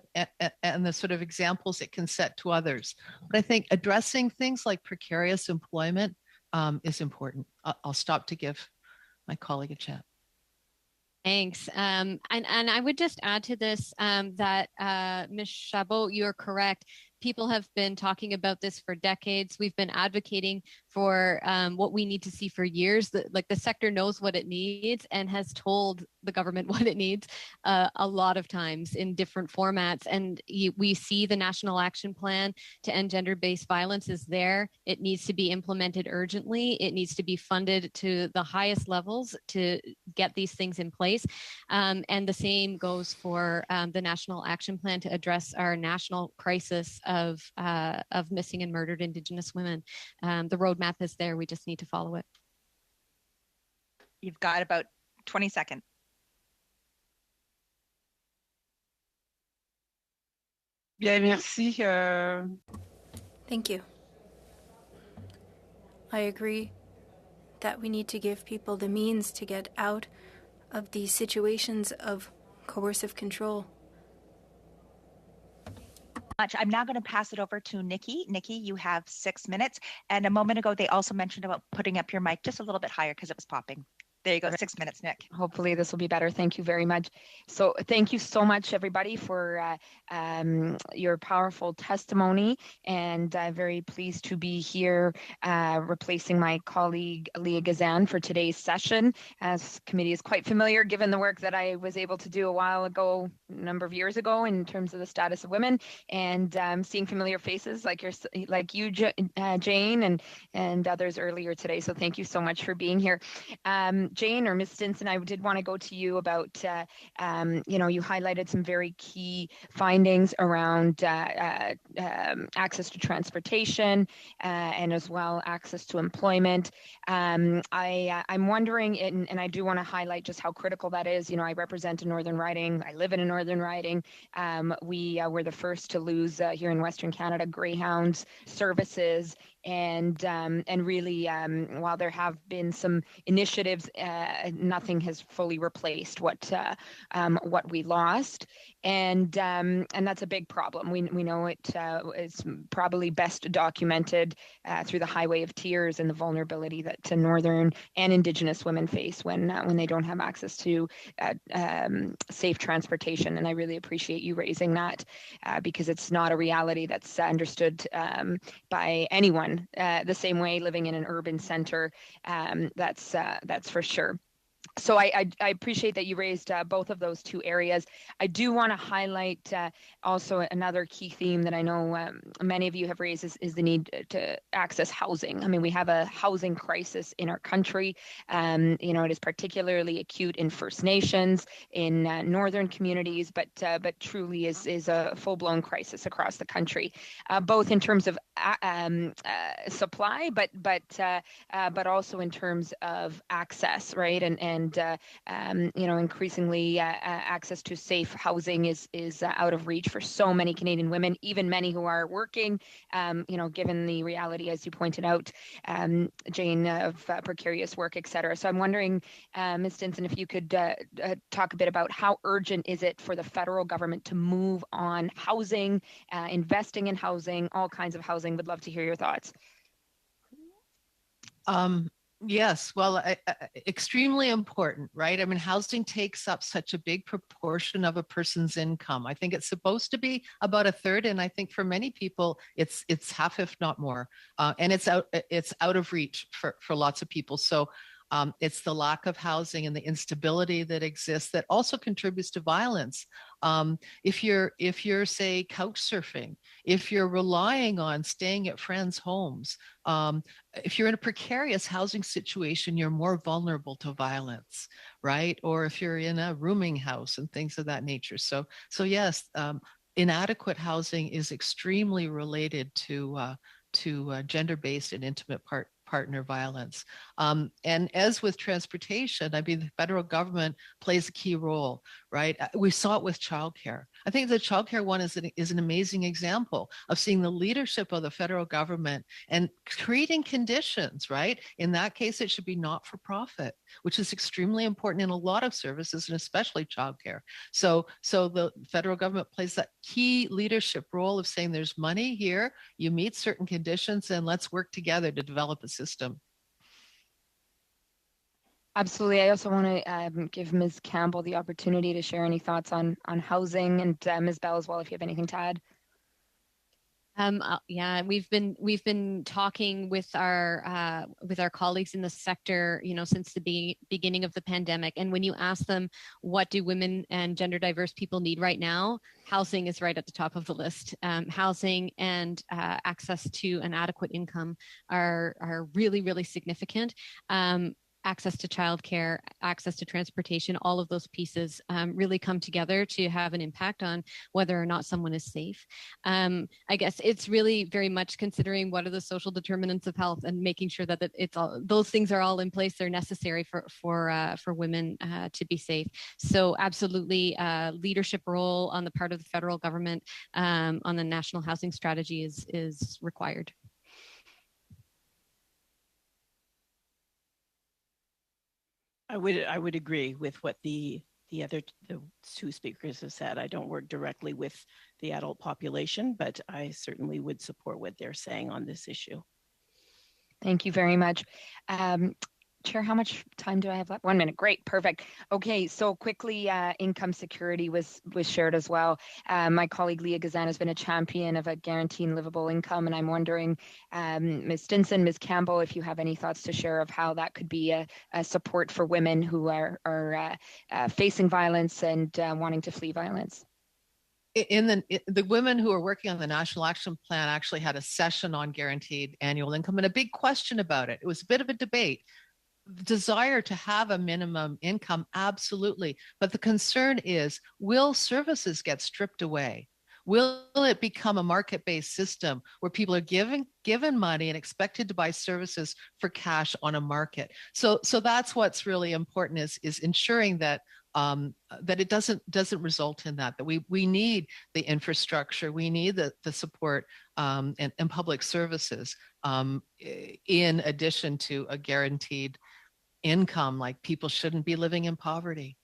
the sort of examples it can set to others. But I think addressing things like precarious employment is important. I'll stop to give my colleague a chance. Thanks. And I would just add to this that Ms. Chabot, you're correct. People have been talking about this for decades. We've been advocating for what we need to see for years. The sector knows what it needs and has told the government what it needs a lot of times in different formats. And we see the National Action Plan to End Gender-Based Violence is there. It needs to be implemented urgently. It needs to be funded to the highest levels to get these things in place. And the same goes for the National Action Plan to address our national crisis of missing and murdered Indigenous women. The roadmap is there. We just need to follow it. You've got about 20 seconds. Bien, merci. Thank you. I agree that we need to give people the means to get out of these situations of coercive control. I'm now going to pass it over to Nikki. Nikki, you have 6 minutes. And a moment ago, they also mentioned about putting up your mic just a little bit higher because it was popping. There you go, 6 minutes, Nick. Hopefully this will be better. Thank you very much. So thank you so much, everybody, for your powerful testimony. And I'm very pleased to be here replacing my colleague, Leah Gazan, for today's session. As committee is quite familiar, given the work that I was able to do a while ago, a number of years ago, in terms of the status of women, and seeing familiar faces like you, Jane, and others earlier today. So thank you so much for being here. Jane or Ms. Stinson, I did want to go to you about, you highlighted some very key findings around access to transportation and as well access to employment. I'm wondering, and I do want to highlight just how critical that is. I represent a northern riding. I live in a northern riding. We were the first to lose here in Western Canada Greyhounds services. And really, while there have been some initiatives, nothing has fully replaced what we lost, and that's a big problem. We know it is probably best documented through the Highway of Tears and the vulnerability that Northern and Indigenous women face when they don't have access to safe transportation. And I really appreciate you raising that because it's not a reality that's understood by anyone the same way living in an urban center. That's for sure. So I appreciate that you raised both of those two areas. I do want to highlight also another key theme that I know many of you have raised is the need to access housing. I mean, we have a housing crisis in our country. It is particularly acute in First Nations, in northern communities, but truly is a full-blown crisis across the country, both in terms of supply, but also in terms of access, right? And increasingly access to safe housing is out of reach for so many Canadian women, even many who are working, given the reality, as you pointed out, Jane, of precarious work, et cetera. So I'm wondering, Ms. Stinson, if you could talk a bit about how urgent is it for the federal government to move on housing, investing in housing, all kinds of housing. Would love to hear your thoughts. Yes, well, extremely important, right? I mean, housing takes up such a big proportion of a person's income. I think it's supposed to be about a third, and I think for many people, it's half, if not more. And it's out of reach for lots of people. So it's the lack of housing and the instability that exists that also contributes to violence. If you're say couch surfing, if you're relying on staying at friends' homes, if you're in a precarious housing situation, you're more vulnerable to violence, right? Or if you're in a rooming house and things of that nature. So yes, inadequate housing is extremely related to gender-based and intimate partner violence. And as with transportation, I mean, the federal government plays a key role, right? We saw it with childcare. I think the childcare one is an amazing example of seeing the leadership of the federal government and creating conditions, right? In that case, it should be not for profit, which is extremely important in a lot of services and especially childcare. So the federal government plays that key leadership role of saying there's money here, you meet certain conditions, and let's work together to develop a system. Absolutely. I also want to give Ms. Campbell the opportunity to share any thoughts on housing, and Ms. Bell as well, if you have anything to add. Yeah, we've been talking with our colleagues in the sector, since the beginning of the pandemic. And when you ask them, what do women and gender diverse people need right now? Housing is right at the top of the list. Housing and access to an adequate income are really, really significant. Access to childcare, access to transportation, all of those pieces really come together to have an impact on whether or not someone is safe. I guess it's really very much considering what are the social determinants of health and making sure that it's all, those things are all in place. They're necessary for women to be safe. So absolutely, leadership role on the part of the federal government on the national housing strategy is required. I would agree with what the two speakers have said. I don't work directly with the adult population, but I certainly would support what they're saying on this issue. Thank you very much. Chair, how much time do I have left? 1 minute. Great. Perfect. Okay. So quickly, income security was shared as well. My colleague Leah Gazan has been a champion of a guaranteed livable income. And I'm wondering, Ms. Stinson, Ms. Campbell, if you have any thoughts to share of how that could be a support for women who are facing violence and wanting to flee violence. The women who are working on the National Action Plan actually had a session on guaranteed annual income and a big question about it. It was a bit of a debate. desire to have a minimum income, absolutely. But the concern is, will services get stripped away? Will it become a market-based system where people are given money and expected to buy services for cash on a market? So that's what's really important, is ensuring that that it doesn't result in that we need the infrastructure, we need the support and public services in addition to a guaranteed income. Like, people shouldn't be living in poverty.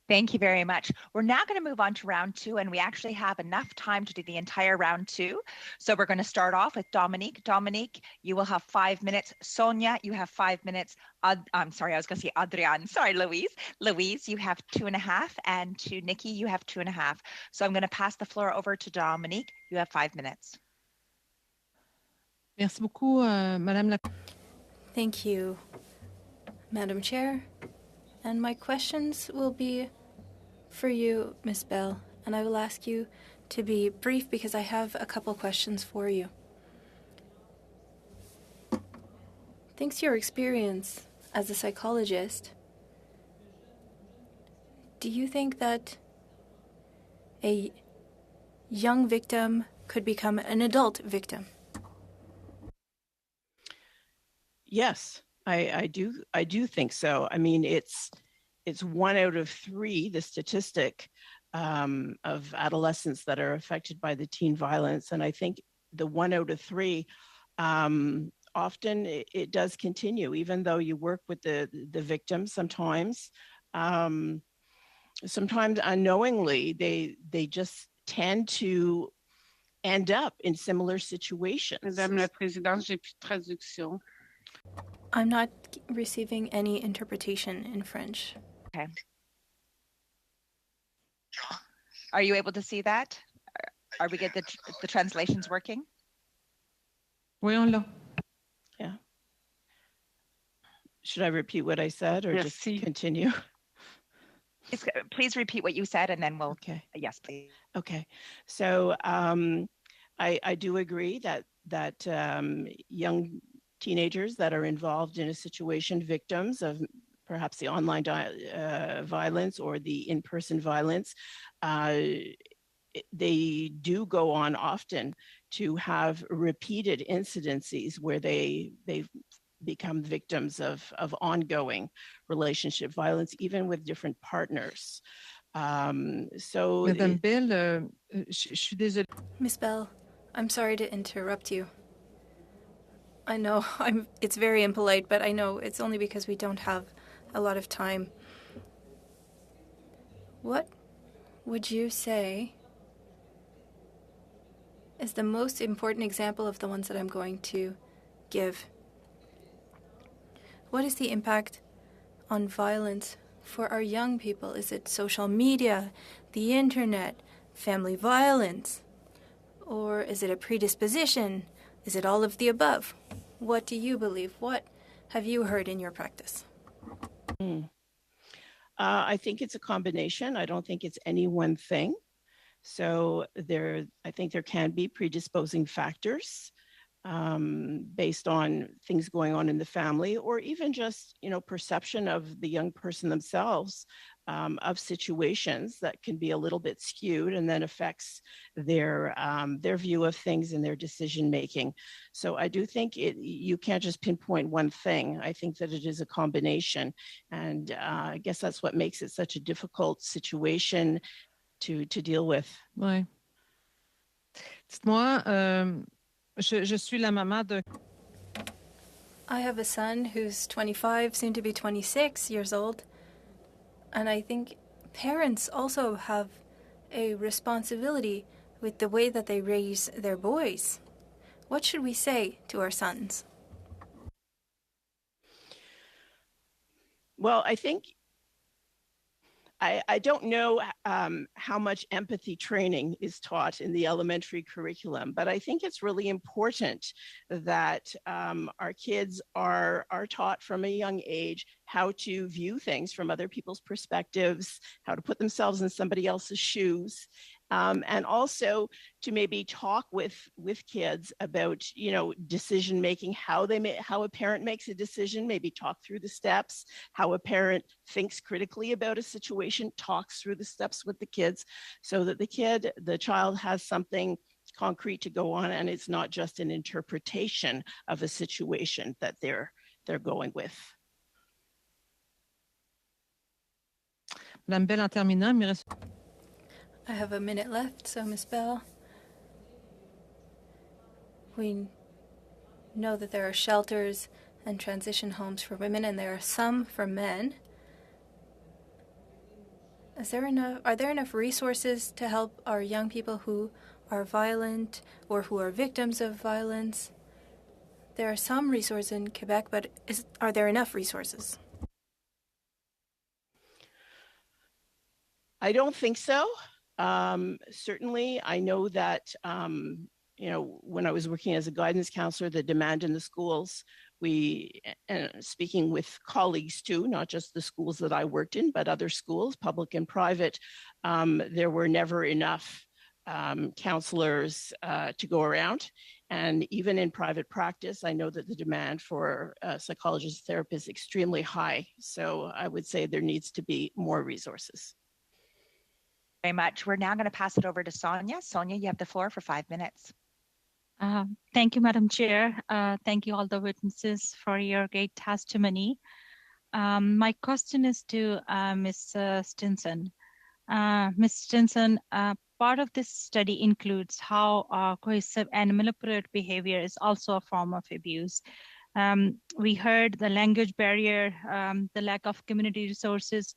Thank you very much. We're now going to move on to round two, and we actually have enough time to do the entire round two. So we're going to start off with Dominique. Dominique, you will have 5 minutes. Sonia, you have 5 minutes. I'm sorry, I was going to say Adrian. Sorry, Louise. Louise, you have 2.5. And to Nikki, you have 2.5. So I'm going to pass the floor over to Dominique. You have 5 minutes. Merci beaucoup, Madame la... Thank you, Madam Chair. And my questions will be for you, Ms. Bell, and I will ask you to be brief because I have a couple questions for you. Thanks to your experience as a psychologist, do you think that a young victim could become an adult victim? Yes, I do think so. I mean, it's 1 out of 3, the statistic of adolescents that are affected by the teen violence. And I think the 1 out of 3, often it does continue, even though you work with the victim sometimes. Sometimes unknowingly, they just tend to end up in similar situations. Madame la Présidente, j'ai plus de traduction. I'm not receiving any interpretation in French. Okay. Are you able to see that? Are we get the translations working? Oui, on l'a. Yeah. Should I repeat what I said or just continue? Please repeat what you said, and then we'll. Okay. Yes, please. Okay. So I do agree that young teenagers that are involved in a situation, victims of perhaps the online violence or the in-person violence, they do go on often to have repeated incidences where they become victims of ongoing relationship violence, even with different partners. So, Madame Bell, je suis désolée. Miss Bell, I'm sorry to interrupt you. I know it's very impolite, but I know it's only because we don't have a lot of time. What would you say is the most important example of the ones that I'm going to give? What is the impact on violence for our young people? Is it social media, the internet, family violence? Or is it a predisposition? Is it all of the above? What do you believe? What have you heard in your practice? I think it's a combination. I don't think it's any one thing. So I think there can be predisposing factors based on things going on in the family, or even just, perception of the young person themselves of situations that can be a little bit skewed, and then affects their view of things and their decision making. So I do think you can't just pinpoint one thing. I think that it is a combination, and I guess that's what makes it such a difficult situation to deal with. Ouais. Dites-moi, je suis la maman de... I have a son who's 25, soon to be 26 years old. And I think parents also have a responsibility with the way that they raise their boys. What should we say to our sons? Well, I think I don't know how much empathy training is taught in the elementary curriculum, but I think it's really important that our kids are taught from a young age how to view things from other people's perspectives, how to put themselves in somebody else's shoes, And also to maybe talk with kids about, you know, decision making, how a parent makes a decision, maybe talk through the steps, how a parent thinks critically about a situation, talks through the steps with the kids, so that the child has something concrete to go on, and it's not just an interpretation of a situation that they're going with. Madame Bell, en terminant, il me reste... I have a minute left, so Ms. Bell. We know that there are shelters and transition homes for women, and there are some for men. Are there enough resources to help our young people who are violent or who are victims of violence? There are some resources in Quebec, but are there enough resources? I don't think so. Certainly, I know that, you know, when I was working as a guidance counselor, the demand in the schools, speaking with colleagues too, not just the schools that I worked in, but other schools, public and private, there were never enough counselors to go around. And even in private practice, I know that the demand for psychologists, therapists is extremely high. So I would say there needs to be more resources. Very much. We're now going to pass it over to Sonia. Sonia, you have the floor for 5 minutes. Thank you, Madam Chair. Thank you all the witnesses for your great testimony. My question is to Ms. Stinson. Ms. Stinson, part of this study includes how coercive and manipulative behavior is also a form of abuse. We heard the language barrier, the lack of community resources.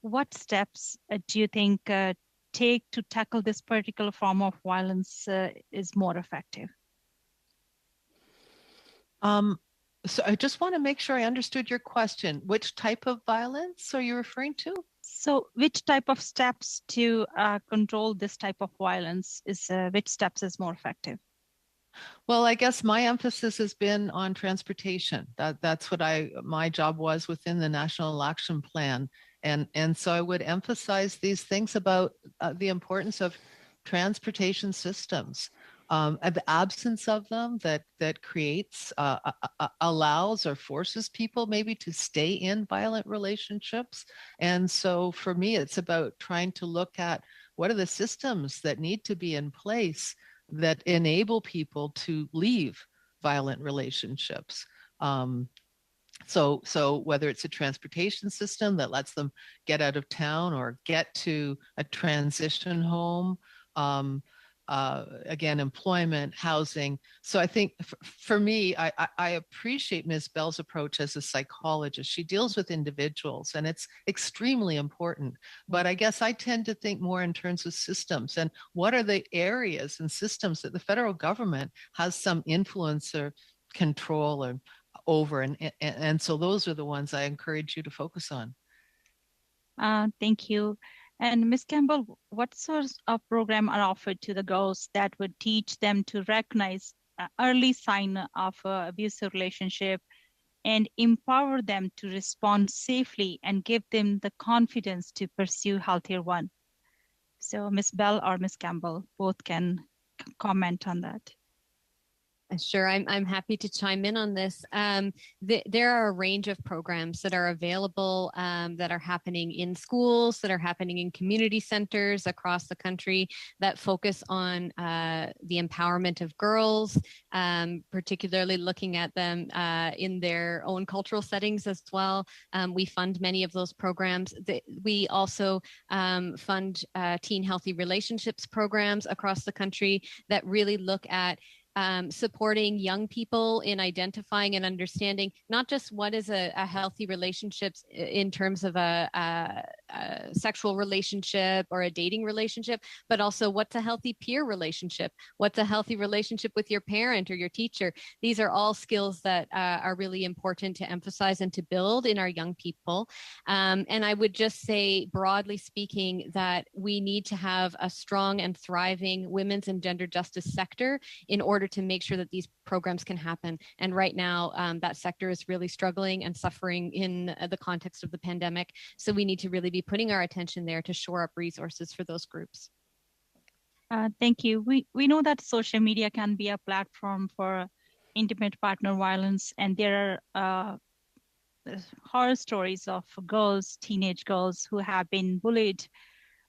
What steps do you think take to tackle this particular form of violence is more effective? So I just want to make sure I understood your question. Which type of violence are you referring to? So which type of steps to control this type of violence which steps is more effective? Well, I guess my emphasis has been on transportation. That's what my job was within the National Action Plan. And so I would emphasize these things about the importance of transportation systems. The absence of them that creates, allows or forces people maybe to stay in violent relationships. And so for me, it's about trying to look at what are the systems that need to be in place that enable people to leave violent relationships. So whether it's a transportation system that lets them get out of town or get to a transition home, again, employment, housing. So I think for me, I appreciate Ms. Bell's approach as a psychologist. She deals with individuals and it's extremely important. But I guess I tend to think more in terms of systems and what are the areas and systems that the federal government has some influence or control or over. And so those are the ones I encourage you to focus on. Thank you. And Ms. Campbell, what sorts of programs are offered to the girls that would teach them to recognize early sign of an abusive relationship and empower them to respond safely and give them the confidence to pursue healthier one? So Ms. Bell or Ms. Campbell, both can comment on that. Sure, I'm happy to chime in on this. There are a range of programs that are available that are happening in schools, that are happening in community centers across the country that focus on the empowerment of girls, particularly looking at them in their own cultural settings as well. We fund many of those programs. We also fund teen healthy relationships programs across the country that really look at supporting young people in identifying and understanding not just what is a healthy relationship in terms of a sexual relationship or a dating relationship, but also what's a healthy peer relationship, what's a healthy relationship with your parent or your teacher. These are all skills that are really important to emphasize and to build in our young people. And I would just say, broadly speaking, that we need to have a strong and thriving women's and gender justice sector in order to make sure that these programs can happen. And right now, that sector is really struggling and suffering in the context of the pandemic. So we need to really be putting our attention there to shore up resources for those groups. Thank you. We know that social media can be a platform for intimate partner violence, and there are horror stories of girls, teenage girls who have been bullied.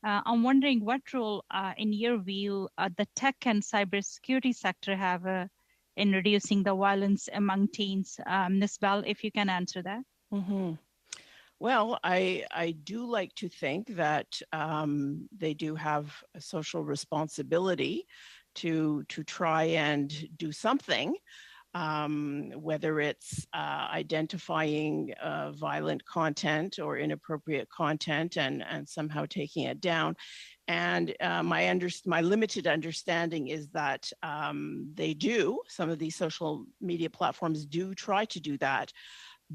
I'm wondering what role, in your view, the tech and cybersecurity sector have in reducing the violence among teens. Ms. Bell, if you can answer that. Mm-hmm. Well, I do like to think that they do have a social responsibility to try and do something, whether it's identifying violent content or inappropriate content and somehow taking it down. And my limited understanding is that some of these social media platforms do try to do that.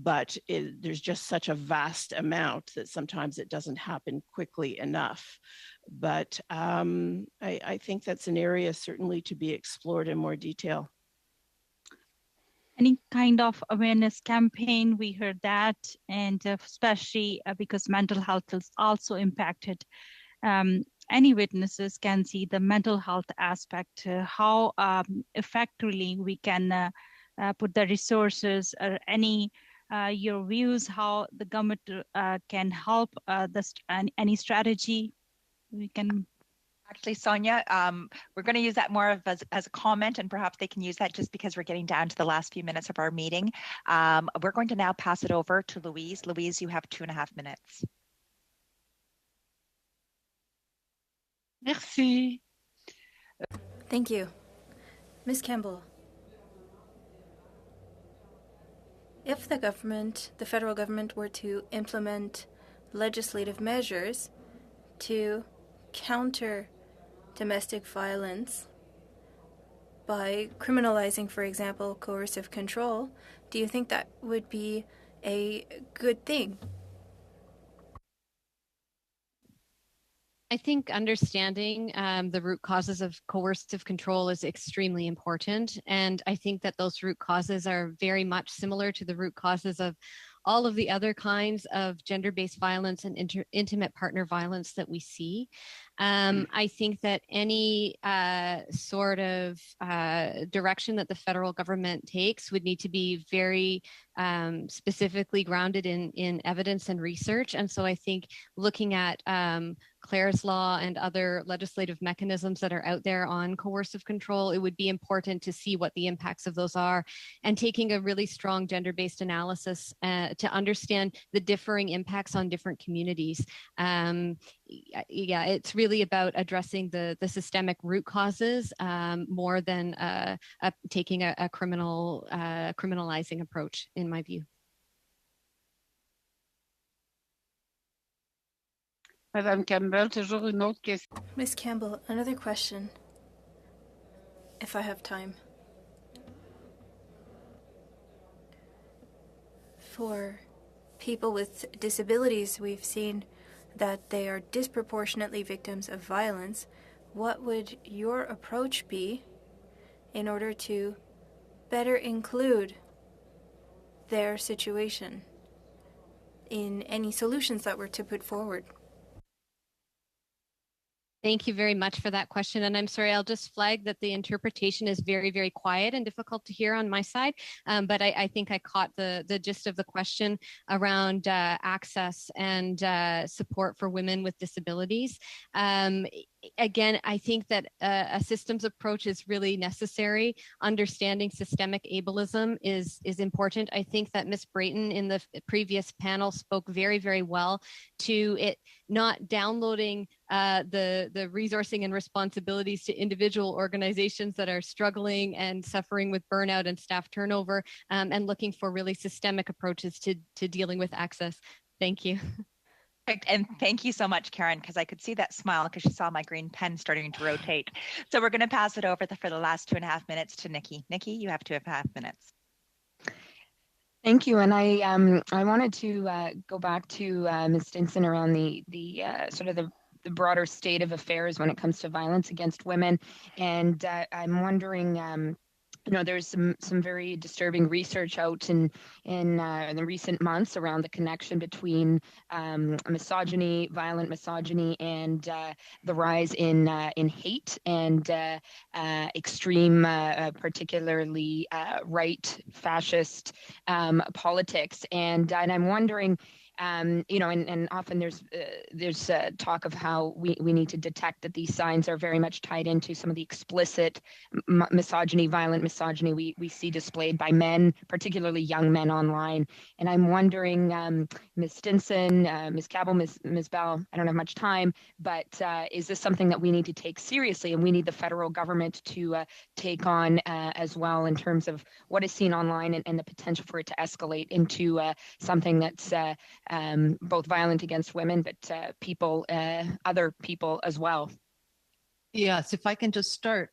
But there's just such a vast amount that sometimes it doesn't happen quickly enough. But I think that's an area certainly to be explored in more detail. Any kind of awareness campaign, we heard that, and especially because mental health is also impacted. Any witnesses can see the mental health aspect, how effectively we can put the resources or any your views, how the government can help any strategy we can. Actually, Sonia, we're going to use that more as a comment, and perhaps they can use that just because we're getting down to the last few minutes of our meeting. We're going to now pass it over to Louise. Louise, you have 2.5 minutes. Merci. Thank you. Ms. Campbell. If the federal government were to implement legislative measures to counter domestic violence by criminalizing, for example, coercive control, do you think that would be a good thing? I think understanding the root causes of coercive control is extremely important. And I think that those root causes are very much similar to the root causes of all of the other kinds of gender-based violence and intimate partner violence that we see. I think that any sort of direction that the federal government takes would need to be very specifically grounded in evidence and research. And so I think looking at Clare's Law and other legislative mechanisms that are out there on coercive control, it would be important to see what the impacts of those are and taking a really strong gender-based analysis to understand the differing impacts on different communities. Yeah, it's really about addressing the systemic root causes more than taking a criminalizing approach, in my view. Madame Campbell, toujours une autre question. Ms. Campbell, another question, if I have time. For people with disabilities, we've seen that they are disproportionately victims of violence. What would your approach be in order to better include their situation in any solutions that were to put forward? Thank you very much for that question. And I'm sorry, I'll just flag that the interpretation is very, very quiet and difficult to hear on my side. But I think I caught the gist of the question around access and support for women with disabilities. Again, I think that a systems approach is really necessary. Understanding systemic ableism is important. I think that Ms. Brayton in the previous panel spoke very, very well to it not downloading the resourcing and responsibilities to individual organizations that are struggling and suffering with burnout and staff turnover, and looking for really systemic approaches to dealing with access. Thank you. And thank you so much, Karen, because I could see that smile because she saw my green pen starting to rotate. So we're going to pass it over for the last 2.5 minutes to Nikki. Nikki, you have 2.5 minutes. Thank you. And I wanted to go back to Ms. Stinson around the sort of the broader state of affairs when it comes to violence against women. And I'm wondering, there's some very disturbing research out in the recent months around the connection between misogyny, violent misogyny, and the rise in hate and extreme, particularly right fascist politics. And I'm wondering, and often there's talk of how we need to detect that these signs are very much tied into some of the explicit misogyny, violent misogyny we see displayed by men, particularly young men online. And I'm wondering, Ms. Stinson, Ms. Cabell, Ms. Bell, I don't have much time, but is this something that we need to take seriously and we need the federal government to take on as well in terms of what is seen online and the potential for it to escalate into something that's both violent against women, but other people as well? Yes, if I can just start.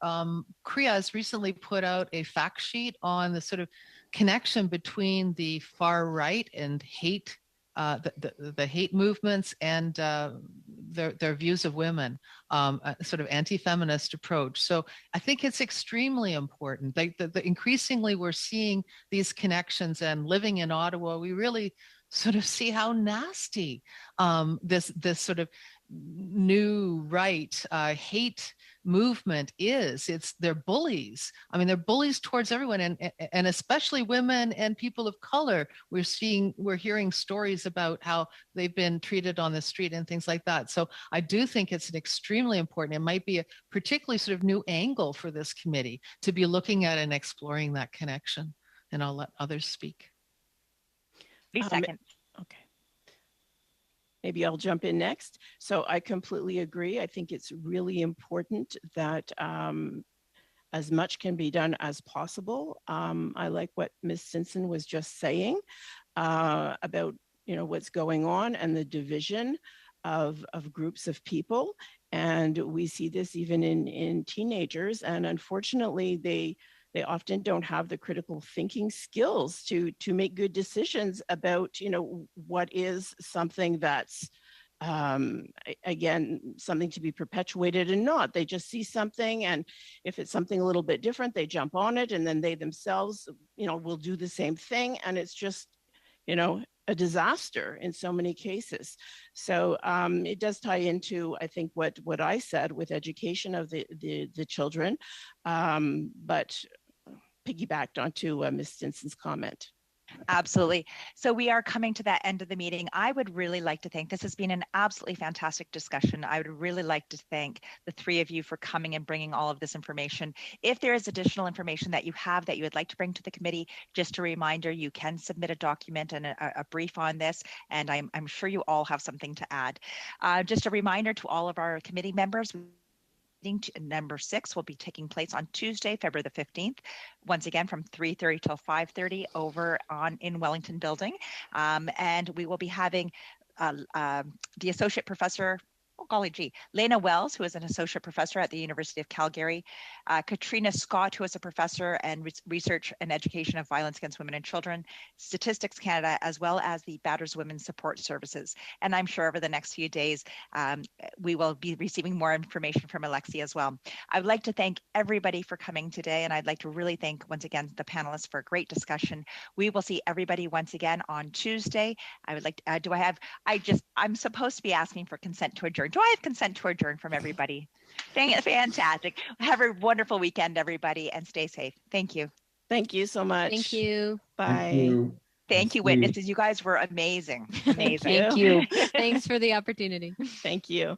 CREA has recently put out a fact sheet on the sort of connection between the far right and hate, the hate movements and their views of women, a sort of anti-feminist approach. So I think it's extremely important. Like increasingly we're seeing these connections, and living in Ottawa, we really sort of see how nasty this sort of new right hate movement is. They're bullies. I mean, they're bullies towards everyone, and especially women and people of color. We're hearing stories about how they've been treated on the street and things like that. So I do think it's an extremely important. It might be a particularly sort of new angle for this committee to be looking at and exploring that connection. And I'll let others speak. 30 seconds. Okay. Maybe I'll jump in next. So I completely agree. I think it's really important that as much can be done as possible. I like what Ms. Stinson was just saying about what's going on and the division of groups of people. And we see this even in teenagers. And unfortunately, they often don't have the critical thinking skills to make good decisions about, what is something that's, again, something to be perpetuated and not. They just see something, and if it's something a little bit different, they jump on it, and then they themselves, will do the same thing. And it's just, a disaster in so many cases. So it does tie into, I think, what I said with education of the children, but piggybacked onto Ms. Stinson's comment. Absolutely. So we are coming to that end of the meeting. I would really like to thank, this has been an absolutely fantastic discussion. I would really like to thank the three of you for coming and bringing all of this information. If there is additional information that you have that you would like to bring to the committee, just a reminder, you can submit a document and a brief on this, and I'm sure you all have something to add. Just a reminder to all of our committee members, number 6 will be taking place on Tuesday, February the 15th, once again from 3:30 till 5:30 over in Wellington Building. And we will be having the associate professor, Lena Wells, who is an associate professor at the University of Calgary, Katrina Scott, who is a professor and research and education of violence against women and children, Statistics Canada, as well as the Batters Women's Support Services. And I'm sure over the next few days, we will be receiving more information from Alexia as well. I would like to thank everybody for coming today, and I'd like to really thank once again the panelists for a great discussion. We will see everybody once again on Tuesday. I would like to, I'm supposed to be asking for consent to adjourn. Do I have consent to adjourn from everybody? Dang it, fantastic. Have a wonderful weekend, everybody, and stay safe. Thank you. Thank you so much. Thank you. Bye. Thank you, witnesses. You guys were amazing. Amazing. Thank you. Thanks for the opportunity. Thank you.